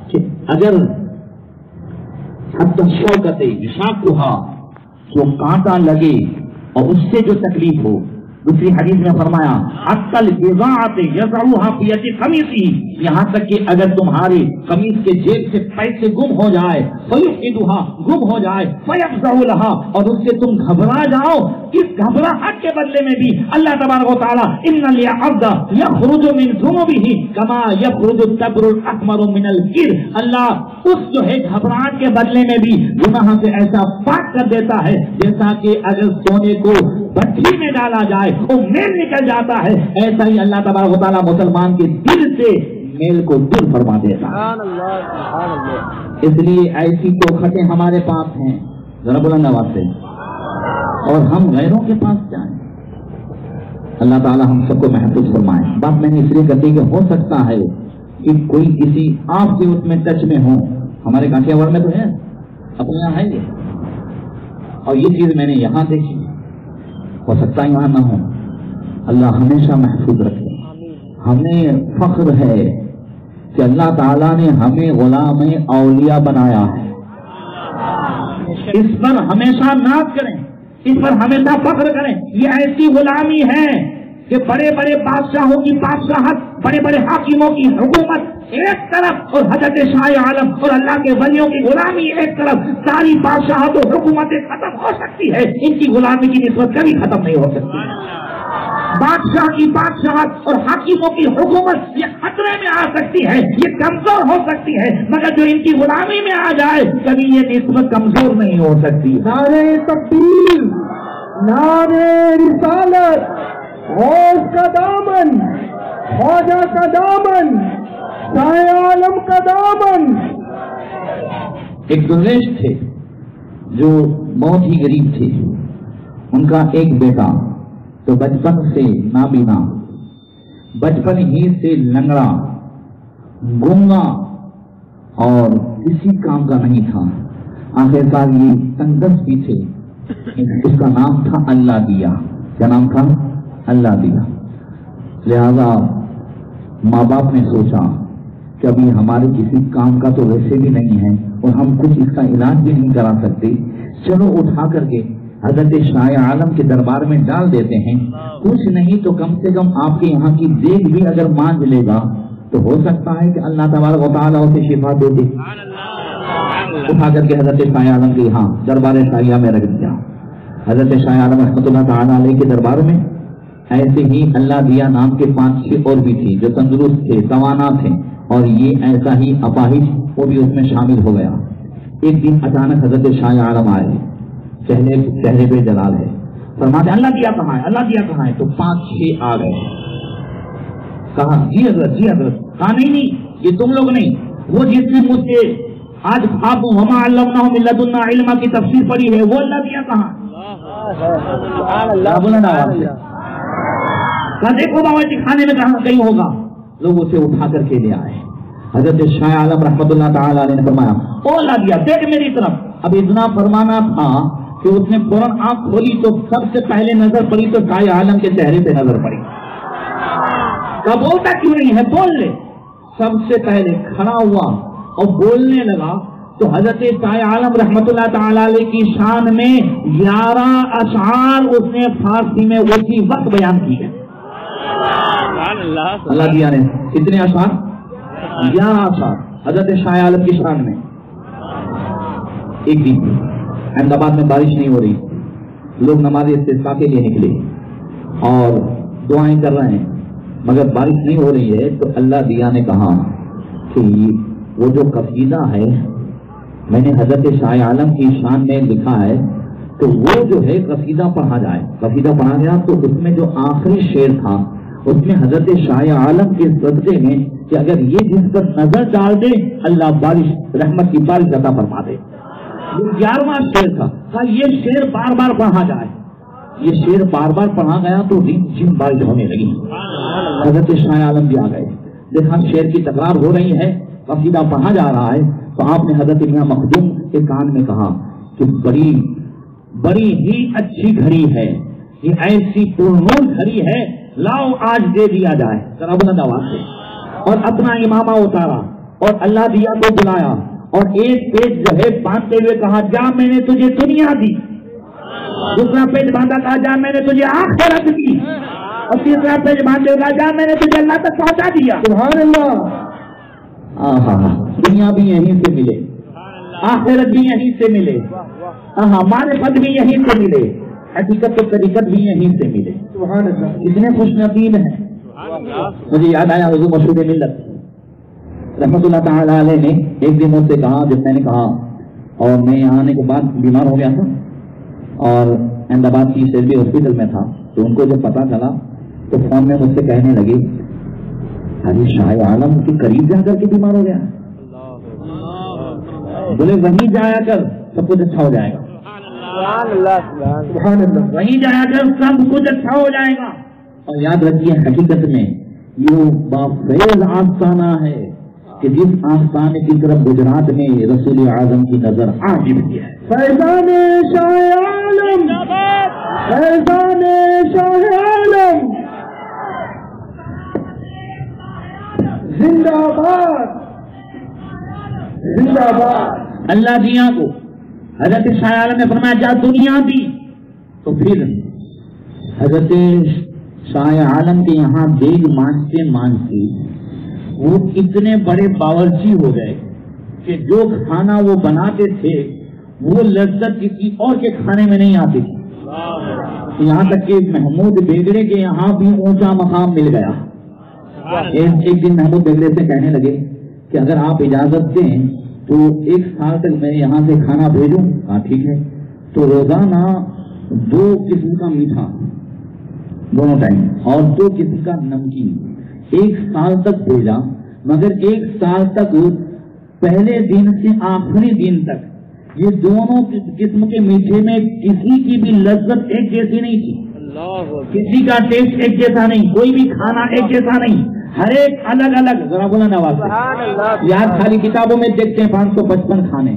کہ اگر حتی شوکت شاقھا جو کانٹا لگے اور اس سے جو تکلیف ہو، دوسری حدیث میں فرمایا اکل بضاعت یضعها فی ید قمیصہ، یہاں تک کہ اگر تمہاری قمیص کے جیب سے پیسے گم ہو جائے، فیفقدها گم ہو جائے، فیفزع لها اور اس سے تم گھبرا جاؤ، اس گھبراہٹ کے بدلے میں بھی اللہ تبارک و تعالی ان العبد یخرج من ذنوبہ کما یخرج التبر الاحمر من الکر، اللہ اس جو ہے گھبراہٹ کے بدلے میں بھی گناہ سے ایسا پاک کر دیتا ہے جیسا کہ اگر سونے کو بھٹی میں ڈالا جائے وہ میل نکل جاتا ہے، ایسا ہی اللہ تبارک و تعالیٰ مسلمان کے دل سے میل کو دور فرما دیتا ہے۔ اس لیے ایسی چوکھٹیں ہمارے پاس ہیں، ذرا بلند آواز سے، اور ہم غیروں کے پاس جائیں۔ اللہ تعالیٰ ہم سب کو محفوظ فرمائے۔ بات میں نے اس لیے کر دی کہ ہو سکتا ہے کہ کوئی کسی آپ سے اس میں ٹچ میں ہو، ہمارے کانٹیا ور میں تو ہے، اپنے یہاں ہے یہ، اور یہ چیز میں نے یہاں دیکھی، ہو سکتا ہے یہاں نہ ہو، اللہ ہمیشہ محفوظ رکھے۔ ہمیں فخر ہے کہ اللہ تعالیٰ نے ہمیں غلام اولیاء بنایا ہے، اس پر ہمیشہ ناز کریں، اس پر ہمیشہ فخر کریں۔ یہ ایسی غلامی ہے کہ بڑے بڑے بادشاہوں کی بادشاہت، بڑے بڑے حاکموں کی حکومت ایک طرف اور حضرت شاہ عالم اور اللہ کے ولیوں کی غلامی ایک طرف، ساری بادشاہت اور حکومتیں ختم ہو سکتی ہے، ان کی غلامی کی نسبت کبھی ختم نہیں ہو سکتی۔ بادشاہ کی بادشاہت اور حاکموں کی حکومت یہ خطرے میں آ سکتی ہے، یہ کمزور ہو سکتی ہے، مگر جو ان کی غلامی میں آ جائے کبھی یہ نسبت کمزور نہیں ہو سکتی۔ نعرے تکبیر، نعرے رسالت، غوث کا دامن، خواجہ کا دامن، شاہ عالم کا دامن۔ ایک درویش تھے جو بہت ہی غریب تھے، ان کا ایک بیٹا تو بچپن سے نابینا، بچپن ہی سے لنگڑا، گنگا اور کسی کام کا نہیں تھا، آخر کار یہ تنگس بھی تھے۔ اس کا نام تھا اللہ دیا۔ کیا نام تھا؟ اللہ دیا۔ لہذا ماں باپ نے سوچا کہ ابھی ہمارے کسی کام کا تو ویسے بھی نہیں ہے اور ہم کچھ اس کا علاج بھی نہیں کرا سکتے، چلو اٹھا کر کے حضرت شاہ عالم کے دربار میں ڈال دیتے ہیں، کچھ نہیں تو کم سے کم آپ کے یہاں کی دیگ بھی اگر مانج لے گا تو ہو سکتا ہے کہ اللہ تبارک و تعالیٰ اسے شفا دے دے۔ اٹھا کر کے حضرت شاہ عالم کے یہاں دربار شاہیہ میں رکھ دیا۔ حضرت شاہ عالم رحمۃ اللہ تعالیٰ علیہ کے دربار میں ایسے ہی اللہ دیا نام کے 5-6 اور بھی تھے جو تندرست تھے، توانا تھے، اور یہ ایسا ہی اپاہج وہ بھی اس میں شامل ہو گیا۔ ایک دن اچانک حضرت شاہ عالم آئے، چہرے پہ جلال ہے، فرماتے اللہ دیا کہاں ہے، اللہ دیا کہاں ہے؟ تو 5-6 آ گئے، کہا جی حضرت، جی حضرت۔ کہا نہیں یہ تم لوگ نہیں، وہ جس نے مجھ سے آج آپ وما علمناہ من لدنا علما کی تفسیر پڑھی ہے، وہ اللہ دیا کہاں؟ دیکھو بابا جی کھانے میں کہاں کہیں ہوگا، لوگ اسے اٹھا کر کے لے آئے۔ حضرت شاہ عالم رحمۃ اللہ تعالیٰ علیہ نے فرمایا او اللہ دیا دیکھ میری طرف۔ اب اتنا فرمانا تھا کہ اس نے فوراً آنکھ کھولی تو سب سے پہلے نظر پڑی تو شاہ عالم کے چہرے پہ نظر پڑی۔ کہا بولتا کیوں نہیں ہے، بول لے۔ سب سے پہلے کھڑا ہوا اور بولنے لگا تو حضرت شاہ عالم رحمۃ اللہ تعالیٰ علیہ کی شان میں 11 اشعار اس نے فارسی میں اسی وقت بیان کیے۔ اللہ دیا نے کتنے اشعار؟ 11 اشعار حضرت شاہ عالم کی شان میں۔ ایک دن احمد آباد میں بارش نہیں ہو رہی، لوگ نماز استسقاء کے لیے نکلے اور دعائیں کر رہے ہیں، مگر بارش نہیں ہو رہی ہے تو اللہ دیا نے کہا کہ وہ جو قصیدہ ہے میں نے حضرت شاہ عالم کی شان میں لکھا ہے تو وہ جو ہے قصیدہ پڑھا جائے۔ قصیدہ پڑھا گیا تو اس میں جو آخری شعر تھا اس میں حضرت شاہ عالم کے صدقے میں کہ اگر یہ جس پر نظر ڈال دے اللہ بارش رحمت کی بارش عطا فرما دے، یہ 11واں شعر تھا۔ کہا یہ شعر بار بار پڑھا جائے، یہ شعر بار بار پڑھا گیا تو رم جھم بارش ہونے لگی۔ حضرت شاہ عالم بھی آ گئے، دیکھا شعر کی تکرار ہو رہی ہے، قصیدہ پڑھا جا رہا ہے تو آپ نے حضرت میاں مخدوم کے کان میں کہا کہ بڑی ہی اچھی گھڑی ہے، یہ ایسی پرنور گھڑی ہے، لاؤ آج دے دیا جائے ذرا بلند آواز سے۔ اور اپنا امامہ اتارا اور اللہ دیا کو بلایا اور ایک پیج جو ہے باندھتے ہوئے کہا جا میں نے تجھے دنیا دی دوسرا پیج باندھا کہا جا میں نے تجھے آخرت دی، اور تیسرا پیج باندھے کہا جا میں نے تجھے اللہ تک پہنچا دیا. سبحان اللہ. دنیا بھی یہیں سے ملے، آخرت بھی یہیں سے ملے، معرفت بھی یہیں سے ملے، حقیقت و طریقت بھی یہیں سے ملے. سبحان اللہ. اتنے خوش نصیب ہیں. مجھے یاد آیا حضور مشہور ملت رحمت اللہ تعالی علیہ نے ایک دن مجھ سے کہا، جب میں نے کہا اور میں یہاں آنے کے بعد بیمار ہو گیا تھا اور احمد آباد کی شیربی ہاسپٹل میں تھا، تو ان کو جب پتا چلا تو فون میں مجھ سے کہنے لگے ارے شاہ عالم کے قریب جا کر کے بیمار ہو گیا. بولے وہیں جایا کر سب کچھ اچھا ہو جائے گا. سبحان اللہ. وہیں جایا کر سب کچھ اچھا ہو جائے گا. اور یاد رکھیے حقیقت میں یہ بافیض آستانہ ہے کہ جس آستانے کی طرف گجرات میں رسول اعظم کی نظر آج بھی ہے. فیضان شاہ عالم، فیضان شاہ عالم زندہ باد، زندہ باد. اللہ دیا کو حضرت شاہ عالم نے فرمایا جا دنیا دی، تو پھر حضرت شاہ عالم کے یہاں دیگ مانجتے مانجتے وہ اتنے بڑے باورچی ہو گئے کہ جو کھانا وہ بناتے تھے وہ لذت کسی اور کے کھانے میں نہیں آتی تھی. یہاں تک کہ محمود بیگڑے کے یہاں بھی اونچا مقام مل گیا. ایک دن محمود بیگڑے سے کہنے لگے کہ اگر آپ اجازت دیں تو 1 سال تک میں یہاں سے کھانا بھیجوں. ہاں ٹھیک ہے. تو روزانہ 2 قسم کا میٹھا دونوں ٹائم اور 2 قسم کا نمکین 1 سال تک بھیجا. مگر 1 سال تک پہلے دن سے آخری دن تک یہ دونوں قسم کے میٹھے میں کسی کی بھی لذت ایک جیسی نہیں تھی. کسی کا ٹیسٹ ایک جیسا نہیں، کوئی بھی کھانا ایک جیسا نہیں، ہر ایک الگ الگ. ذرا بولا نواز یاد خالی کتابوں میں دیکھتے ہیں 555 کھانے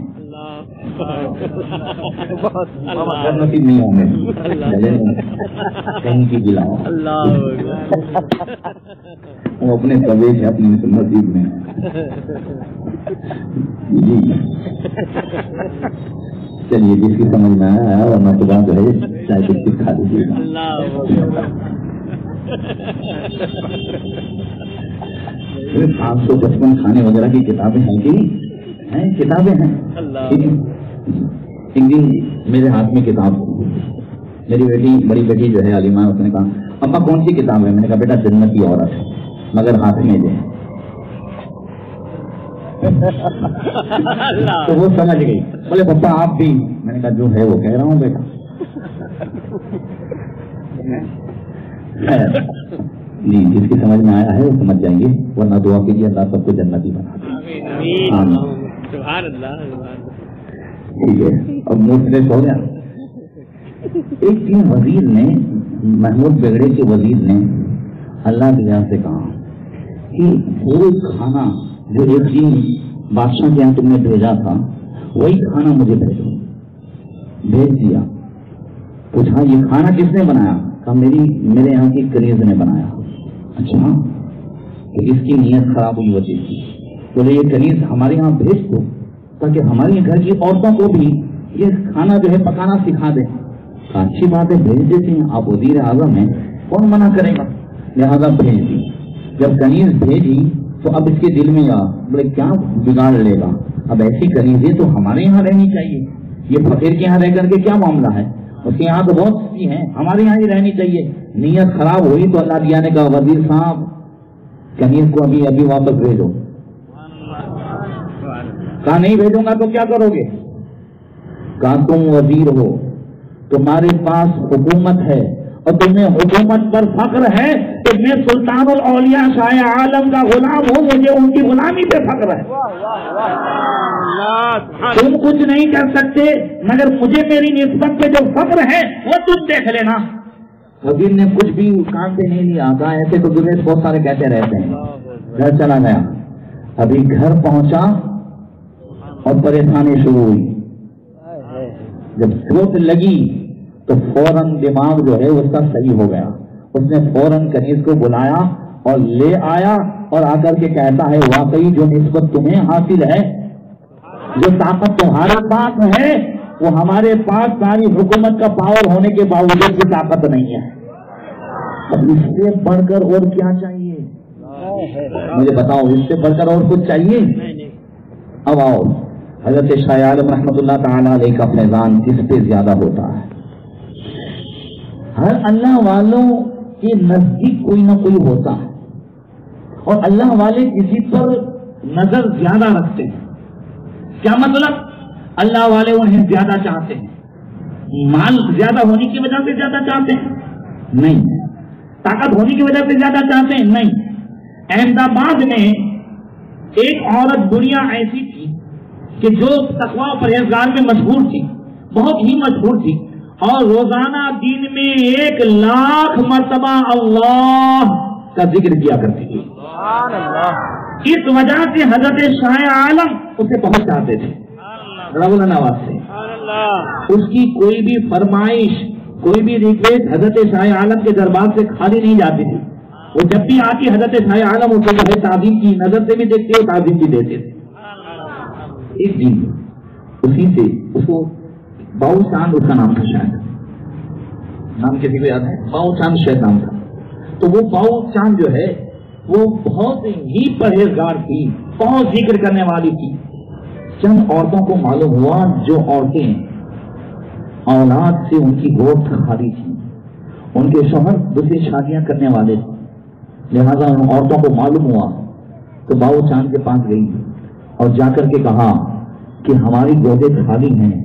نصیب نہیں ہوں گے کہیں کی گلاؤ وہ اپنے طبے سے اپنی نصیب میں. جی چلیے جس کی سمجھ میں آیا ورنہ تو بات ہے چائے بسکٹ کھا لیجیے گا. 555 کھانے وغیرہ کی کتابیں ہیں کہ ہیں، کتابیں ہیں. ایک دن میرے ہاتھ میں کتاب، میری بیٹی بڑی بیٹی جو ہے علیمہ، اس نے کہا ابا کون سی کتاب ہے؟ میں نے کہا بیٹا جنت کی عورت ہے مگر ہاتھ میں دے. تو وہ سمجھ گئی، بولے پپا آپ بھی؟ میں نے کہا جو ہے وہ کہہ رہا ہوں بیٹا. جی جس کی سمجھ میں آیا ہے وہ سمجھ جائیں گے، ورنہ دعا کیجیے اللہ سب کو جنتی بنا دے. ٹھیک ہے. اب موڈ فریش ہو گیا. ایک دن وزیر نے، محمود بیگڑے کے وزیر نے اللہ دیا سے کہا کہ وہ کھانا جو ایک دن بادشاہ کے یہاں تم نے بھیجا تھا وہی کھانا مجھے بھیجو. بھیج دیا. پوچھا یہ کھانا کس نے بنایا؟ کہا میرے یہاں کی کنیز نے بنایا. اچھا کہ اس کی نیت خراب ہوئی وجہ تھی. بولے یہ کنیز ہمارے یہاں بھیج دو تاکہ ہمارے گھر کی عورتوں کو بھی یہ کھانا جو ہے پکانا سکھا دیں. اچھی بات ہے بھیج دیتے ہیں، آپ وزیر اعظم ہیں کون منع کرے گا، لہٰذا بھیج دی. جب کنیز بھیجی تو اب اس کے دل میں بولے کیا بگاڑ لے گا، اب ایسی کنیزیں تو ہمارے یہاں رہنی چاہیے. یہ فقیر کے یہاں رہ کر کے کیا معاملہ ہے، اس کے یہاں تو بہت سی ہیں، ہمارے یہاں ہی رہنی چاہیے. نیت خراب ہوئی تو اللہ دیا نے کہا وزیر صاحب کنیز کو ابھی واپس بھیجو. کہا نہیں بھیجوں گا تو کیا کرو گے؟ کہا تم وزیر ہو، تمہارے پاس حکومت ہے اور تمہیں حکومت پر فخر ہے کہ میں سلطان الاولیاء شاہ عالم کا غلام ہوں، مجھے ان کی غلامی پہ فخر ہے. تم کچھ نہیں کر سکتے مگر مجھے میری نسبت پہ جو فخر ہے وہ تم دیکھ لینا. وزیر نے کچھ بھی کام پہ نہیں لیا. کہا ایسے تو دنیا بہت سارے کہتے رہتے ہیں. گھر چلا گیا. ابھی گھر پہنچا اور پریشانی شروع ہوئی. جب چوٹ لگی تو فوراً دماغ جو ہے اس کا صحیح ہو گیا. اس نے فوراً کنیز کو بلایا اور لے آیا اور آ کر کے کہتا ہے واقعی جو نسبت تمہیں حاصل ہے، جو طاقت تمہارے پاس ہے وہ ہمارے پاس ساری حکومت کا پاور ہونے کے باوجود بھی طاقت نہیں ہے. اب اس سے بڑھ کر اور کیا چاہیے؟ مجھے بتاؤ، اس سے بڑھ کر اور کچھ چاہیے؟ اب آؤ، حضرت شاہ عالم رحمۃ اللہ تعالی علیہ کا فیضان کس پہ زیادہ ہوتا ہے؟ ہر اللہ والوں کے نزدیک کوئی نہ کوئی ہوتا ہے، اور اللہ والے کسی پر نظر زیادہ رکھتے ہیں. کیا مطلب؟ اللہ والے انہیں زیادہ چاہتے ہیں. مال زیادہ ہونے کی وجہ سے زیادہ چاہتے ہیں؟ نہیں. طاقت ہونے کی وجہ سے زیادہ چاہتے ہیں؟ نہیں. احمد آباد میں ایک عورت بڑھیا ایسی تھی کہ جو تقویٰ و پرہیزگار میں مشہور تھی، بہت ہی مشہور تھی، اور روزانہ دن میں 1,00,000 مرتبہ اللہ کا ذکر کیا کرتی تھی. اس وجہ سے حضرت شاہ عالم اسے بہت چاہتے تھے رب نواز سے. اس کی کوئی بھی فرمائش، کوئی بھی ریکویسٹ حضرت شاہ عالم کے دربار سے خالی نہیں جاتی تھی. وہ جب بھی آتی حضرت شاہ عالم اسے جو ہے تعظیم کی نظر سے بھی دیکھتے اور تعظیم بھی دیتے تھے. ایک دن اسی سے اس کو باؤ چاند، اس کا نام تھا، شاید نام کسی کو یاد ہے؟ باؤ چاند شاید نام تھا. تو وہ باؤ چاند جو ہے وہ بہت ہی پرہیزگار تھی، بہت ذکر کرنے والی تھی. چند عورتوں کو معلوم ہوا جو عورتیں اولاد سے ان کی گود خالی تھی، ان کے شوہر دوسری شادیاں کرنے والے تھے، لہذا ان عورتوں کو معلوم ہوا تو باؤ چاند کے پاس گئی اور جا کر کے کہا کہ ہماری گودیں خالی ہیں،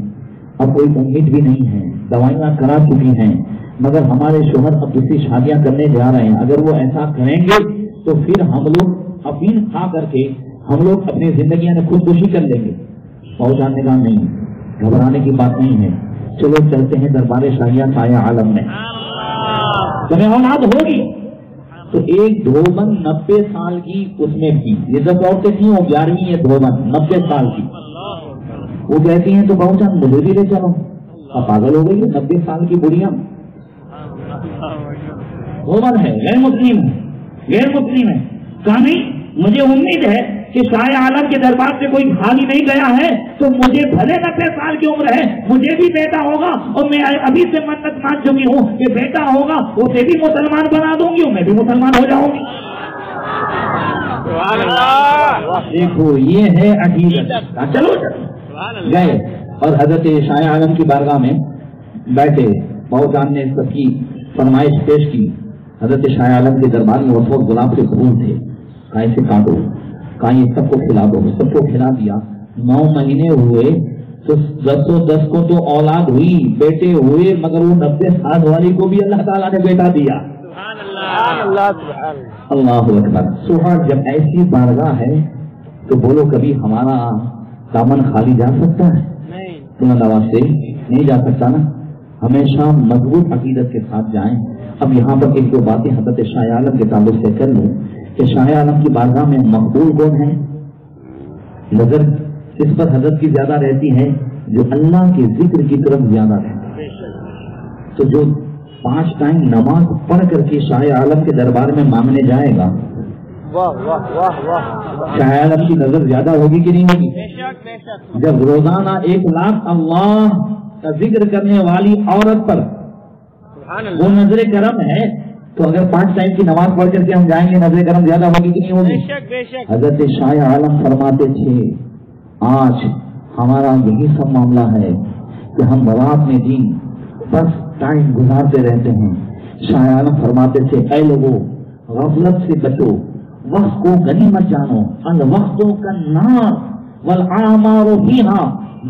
اب کوئی امید بھی نہیں ہے، دوائیاں کرا چکی ہیں، مگر ہمارے شوہر اب دوسری شادیاں کرنے جا رہے ہیں، اگر وہ ایسا کریں گے تو پھر ہم لوگ افین کھا کر کے ہم لوگ اپنی زندگیاں میں خودکشی کر لیں گے. باؤ چاند نے کہا نہیں، گھبرانے کی بات نہیں ہے، چلو چلتے ہیں دربار شاہیہ شاہ عالم میں، تمہیں اولاد ہوگی. تو ایک دھوبن 90 سال کی اس میں تھی، یہ 10 عورتیں تھیں، وہ 11ویں یہ دھوبن 90 سال کی. وہ کہتی ہیں تو باؤ چاند مجھے بھی لے چلو. اب پاگل ہو گئی 90 سال کی بڑھیا، دھوبن ہے، غیر مسلم ہے. کہا نہیں، مجھے امید ہے کہ شاہ عالم کے دربار سے کوئی خالی نہیں گیا ہے، تو مجھے بھلے 90 سال کی عمر ہے، مجھے بھی بیٹا ہوگا، اور میں ابھی سے منت مان چکی ہوں کہ بیٹا ہوگا اسے بھی مسلمان بنا دوں گی اور میں بھی مسلمان ہو جاؤں گی. دیکھو یہ ہے عقیدت. چلو گئے اور حضرت شاہ عالم کی بارگاہ میں بیٹھے. باؤ چاند نے سب کی فرمائش پیش کی. حضرت شاہ عالم کے دربار میں وہ گلاب کے پھول تھے، کہیں سے کاٹو، کہیں سب کو کھلا دو. سب کو کھلا دیا. 9 مہینے ہوئے تو 10 کو تو اولاد ہوئی، بیٹے ہوئے، مگر وہ 90 سال والی کو بھی اللہ تعالیٰ نے بیٹا دیا. اللہ اکبر. سہاگ جب ایسی بارگاہ ہے تو بولو کبھی ہمارا دامن خالی جا سکتا ہے؟ تم نواز سے نہیں جا سکتا نا. ہمیشہ مضبوط عقیدت کے ساتھ جائیں. اب یہاں پر ایک دو باتیں حضرت شاہ عالم کے تعلق سے کر لوں کہ شاہ عالم کی بارگاہ میں مقبول کون ہے؟ نظر اس پر حضرت کی زیادہ رہتی ہے جو اللہ کے ذکر کی طرف زیادہ رہتا ہے. تو جو 5 ٹائم نماز پڑھ کر کے شاہ عالم کے دربار میں مانگنے جائے گا، شاہ عالم کی نظر زیادہ ہوگی کہ نہیں ہوگی؟ جب روزانہ 1,00,000 اللہ کا ذکر کرنے والی عورت پر وہ نظر کرم ہے، تو اگر 5 ٹائم کی نماز پڑھ کر کے ہم جائیں گے نظر کرم زیادہ ہوگی کہ نہیں ہوگی؟ حضرت شاہ عالم فرماتے تھے آج ہمارا یہی سب معاملہ ہے کہ ہم رات میں دن بس ٹائم گزارتے رہتے ہیں. شاہ عالم فرماتے تھے اے لوگوں غفلت سے بچو، وقت کو غنیمت جانو. الوقت کالنار والاعمار فیہا.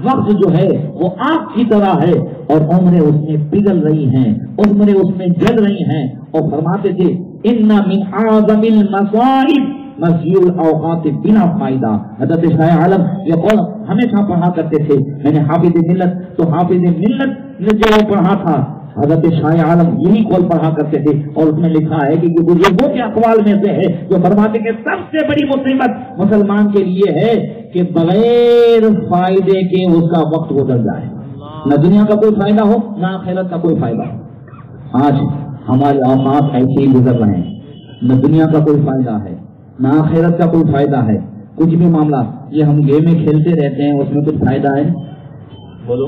وقت جو ہے وہ آگ کی طرح ہے اور عمریں اس میں پگھل رہی ہیں، عمریں اس میں جل رہی ہیں. اور فرماتے تھے ان من اعظم المصائب مسیح الاوقات بلا فائدہ. حضرت شاہ عالم یہ قول ہمیشہ پڑھا کرتے تھے. میں نے حافظ ملت تو حافظ ملت نے جو پڑھا تھا حضرت شاہ عالم یہی قول پڑھا کرتے تھے. اور اس میں لکھا ہے کہ یہ بزرگوں کے اقوال میں سے ہے جو فرماتے کہ سب سے بڑی مصیبت مسلمان کے لیے ہے کہ بغیر فائدے کے اس کا وقت گزر جائے، نہ دنیا کا کوئی فائدہ ہو نہ آخرت کا کوئی فائدہ ہو. آج ہمارے اوقات ایسے ہی گزر رہے ہیں، نہ دنیا کا کوئی فائدہ ہے نہ آخرت کا کوئی فائدہ ہے. کچھ بھی معاملہ یہ ہم گیم میں کھیلتے رہتے ہیں، اس میں کچھ فائدہ ہے؟ بولو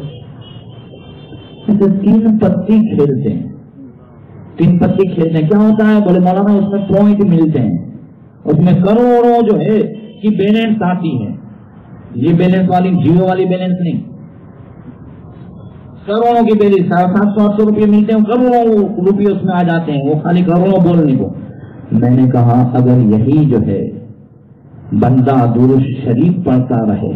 اسے 3 پتی کھیلتے ہیں. 3 پتی کھیلتے ہیں. کیا ہوتا ہے؟ بولے مولانا اس میں پوائنٹ ملتے ہیں, اس میں کروڑوں جو ہے کہ بیلنس آتی ہے. یہ بیلنس والی جیو والی بیلنس نہیں, کروڑوں کی بیلنس 700-800 روپئے ملتے ہیں, کروڑوں روپئے اس میں آ جاتے ہیں, وہ خالی کروڑوں بولنے کو. میں نے کہا اگر یہی جو ہے بندہ درود شریف پڑھتا رہے,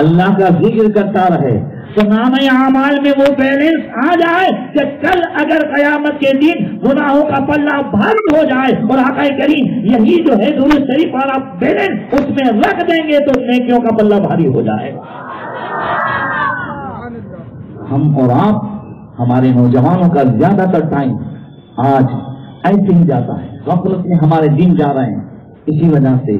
اللہ کا ذکر کرتا رہے, تو نامہ اعمال میں وہ بیلنس آ جائے کہ کل اگر قیامت کے دن گناہوں کا پلہ بھاری ہو جائے اور آقا کریم یہی جو ہے درود شریف والا بیلنس اس میں رکھ دیں گے تو نیکیوں کا پلہ بھاری ہو جائے گا. ہم اور آپ, ہمارے نوجوانوں کا زیادہ تر ٹائم آج ایسے ہی جاتا ہے, غفلت میں ہمارے دن جا رہے ہیں. اسی وجہ سے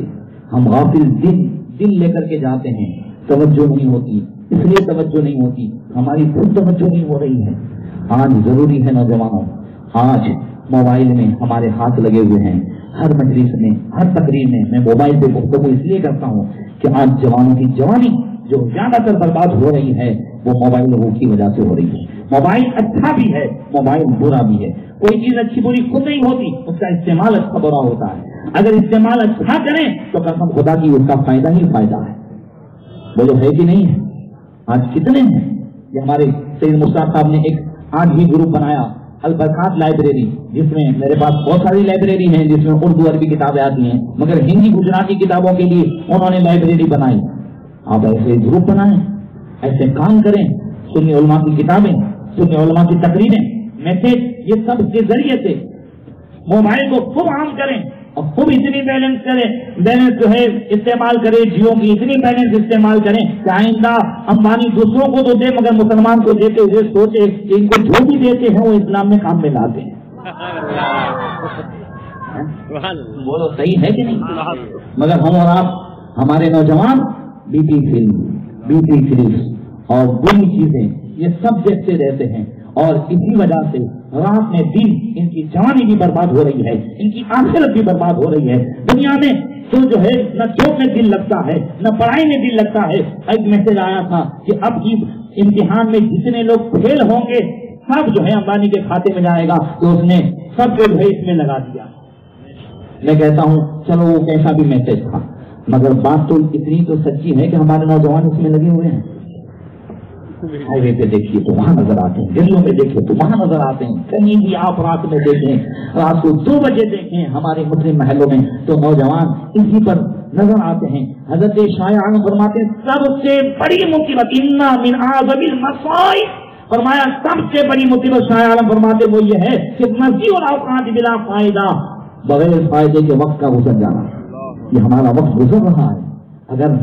ہم غافل دل لے کر کے جاتے ہیں, توجہ نہیں ہوتی, اس لیے توجہ نہیں ہوتی, ہماری خود توجہ نہیں ہو رہی ہے. آج ضروری ہے نوجوانوں, آج موبائل میں ہمارے ہاتھ لگے ہوئے ہیں. ہر مجلس میں, ہر تقریر میں میں موبائل پہ گفتگو اس لیے کرتا ہوں کہ آج جوانوں کی جوانی جو زیادہ تر برباد ہو رہی ہے وہ موبائل کی وجہ سے ہو رہی ہے. موبائل اچھا بھی ہے, موبائل برا بھی ہے. کوئی چیز اچھی بری خود نہیں ہوتی, اس کا استعمال اچھا برا ہوتا ہے. اگر استعمال اچھا کریں تو قسم خدا کی اس کا فائدہ ہی فائدہ ہے. وہ جو ہے کہ نہیں ہے. آج کتنے ہیں, یہ ہمارے سید مشتاق صاحب نے ایک آج بھی گروپ بنایا البرکات لائبریری, جس میں میرے پاس بہت ساری لائبریری ہیں جس میں اردو عربی کتابیں آتی ہیں, مگر ہندی گجراتی کتابوں کے لیے انہوں نے لائبریری بنائی. آپ ایسے گروپ بنائیں, ایسے کام کریں, سنی علماء کی کتابیں, سنی علماء کی تقریریں, میسج, یہ سب کے ذریعے سے موبائل کو خوب عام کریں اور خوب اتنی بیلنس کریں, بیلنس جو ہے استعمال کریں, جیو کی اتنی بیلنس استعمال کریں کہ آئندہ امبانی دوسروں کو تو دے مگر مسلمان کو دیتے ہوئے سوچے ان کو جو بھی دیتے ہیں وہ اسلام میں کام میں لاتے ہیں. بولو صحیح ہے کہ نہیں؟ مگر ہم اور آپ, ہمارے نوجوان B P film, B P film اور بری چیزیں یہ سب دیکھتے رہتے ہیں, اور اسی وجہ سے رات میں دن ان کی جوانی بھی برباد ہو رہی ہے, ان کی آخرت بھی برباد ہو رہی ہے. دنیا میں تو جو ہے نہ جاب میں دل لگتا ہے, نہ پڑھائی میں دل لگتا ہے. ایک میسج آیا تھا کہ اب کی امتحان میں جتنے لوگ فیل ہوں گے سب جو ہے امبانی کے کھاتے میں جائے گا, تو اس نے سب کو جو ہے اس میں لگا دیا. میں کہتا ہوں چلو وہ کیسا بھی میسج تھا, مگر بات تو اتنی تو سچی ہے کہ ہمارے نوجوان اس میں لگے ہوئے ہیں. ہائی وے پہ دیکھیے تو وہاں نظر آتے ہیں, دلوں میں دیکھیے تو وہاں نظر آتے ہیں, کہیں بھی آپ رات میں دیکھیں, رات کو 2 بجے دیکھیں ہمارے مسلم محلوں میں تو نوجوان اسی پر نظر آتے ہیں. حضرت شاہ عالم فرماتے ہیں سب سے بڑی مصیبت انا من اعظم المصائب, فرمایا سب سے بڑی مصیبت شاہ عالم فرماتے وہ یہ ہے کہ مضی الاوقات بلا فائدہ, بغیر فائدے کے وقت کا گزر جانا. یہ ہمارا وقت گزر رہا ہے. اگر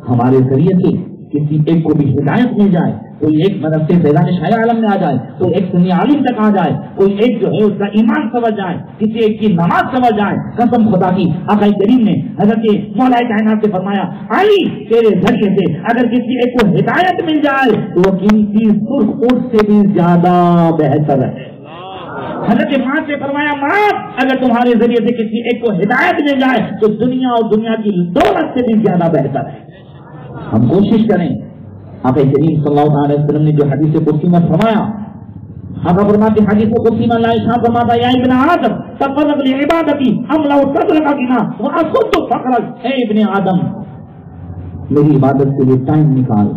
ہمارے ذریعے سے کسی ایک کو بھی ہدایت مل جائے, کوئی ایک مدرسے فیضان شاہ عالم میں آ جائے, کوئی ایک سنی عالم تک آ جائے, کوئی ایک جو ہے اس کا ایمان سمجھ جائے, کسی ایک کی نماز سمجھ جائے, قسم خدا کی آقا کریم نے حضرت مولا کائنات سے فرمایا علی تیرے ذریعے سے اگر کسی ایک کو ہدایت مل جائے تو وہ قیمتی سرخ اونٹ سے بھی زیادہ بہتر ہے. حضرت ماں سے فرمایا ماں اگر تمہارے ذریعے سے کسی ایک کو ہدایت مل جائے تو دنیا اور دنیا کی دولت سے بھی زیادہ بہتر ہے. ہم کوشش کریں. آقا کریم صلی اللہ علیہ وسلم نے جو حدیث قدسی میں فرمایا, آقا فرماتے حدیث قدسی میں اللہ ارشاد فرماتا یا ابن آدم تفرغ لعبادتی ام لو تدرک غنا واصد فقرک, اے ابن آدم میری عبادت کے لیے ٹائم نکال,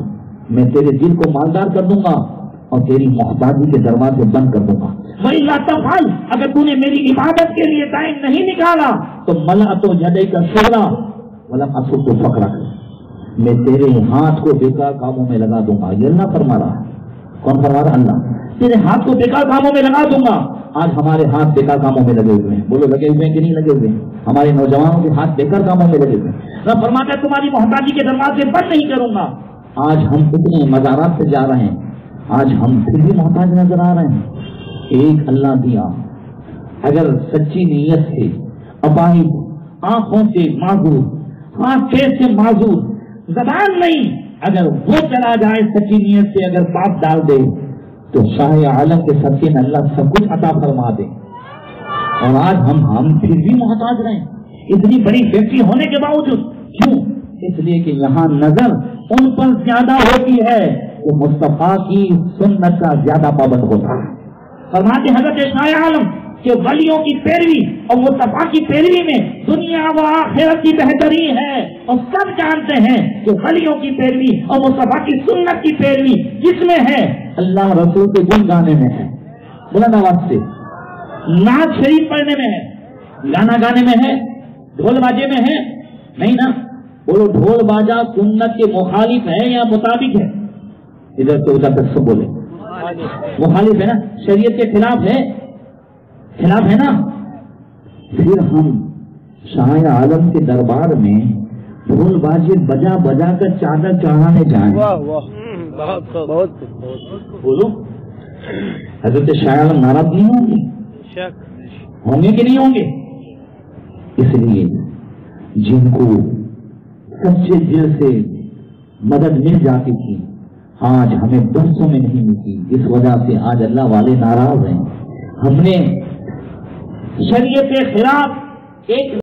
میں تیرے دل کو مالدار کر دوں گا اور تیری محتاجی کے دروازے بند کر دوں گا. وَإِلَّا تَفْعَلْ, اگر تو نے میری عبادت کے لیے ٹائم نہیں نکالا تو ملأت یدیک شغلا ولم اصد فقرک, میں تیرے ہاتھ کو بیکار کاموں میں لگا دوں گا. یہ اللہ فرما رہا ہے. کون فرما رہا؟ اللہ. تیرے ہاتھ کو بیکار کاموں میں لگا دوں گا. آج ہمارے ہاتھ بیکار کاموں میں لگے ہوئے ہیں. بولو لگے ہوئے ہیں کہ نہیں لگے ہوئے ہیں؟ ہمارے نوجوانوں کے ہاتھ بیکار کاموں میں لگے ہوئے ہیں. رب فرماتا ہے تمہاری محتاجی کے دروازے بند نہیں کروں گا. آج ہم اتنے مزارات سے جا رہے ہیں, آج ہم پھر بھی محتاج نظر آ رہے ہیں. ایک اللہ دیا, اگر سچی نیت سے, اپاہج, آنکھوں سے معذور, ہاتھ پیر سے معذور, زبان نہیں, اگر وہ چلا جائے سچی نیت سے, اگر بات ڈال دے تو شاہ عالم کے صدقے میں اللہ سب کچھ عطا فرما دے. اور آج ہم پھر بھی محتاج رہے اتنی بڑی فیکٹری ہونے کے باوجود. کیوں؟ اس لیے کہ یہاں نظر ان پر زیادہ ہوتی ہے وہ مصطفیٰ کی سنت کا زیادہ پابند ہوتا ہے. فرماتے حضرت شاہ عالم کہ ولیوں کی پیروی اور مصطفیٰ کی پیروی میں دنیا و آخرت کی بہتری ہے، اور سب جانتے ہیں کہ ولیوں کی پیروی اور مصطفیٰ کی سنت کی پیروی جس میں ہے، اللہ رسول کے گن گانے میں ہے، بلند آواز سے نعت شریف پڑھنے میں ہے، گانا گانے میں ہے، ڈھول باجے میں ہے، نہیں نا؟ بولو ڈھول باجا سنت کے مخالف ہے یا مطابق ہے؟ ادھر سے ادھر تک سب بولے مخالف ہے نا، شریعت کے خلاف ہے، خلاف ہے نا. پھر ہم شاہ عالم کے دربار میں ڈھول باجے بجا بجا کر چادر چڑھانے جائیں. بولو حضرت شاہ عالم ناراض نہیں ہوں گے؟ ہوں گے کہ نہیں ہوں گے؟ اس لیے جن کو سچے دل سے مدد مل جاتی تھی آج ہمیں برسوں میں نہیں ملتی، اس وجہ سے آج اللہ والے ناراض ہیں. ہم نے شریعت کے خلاف ایک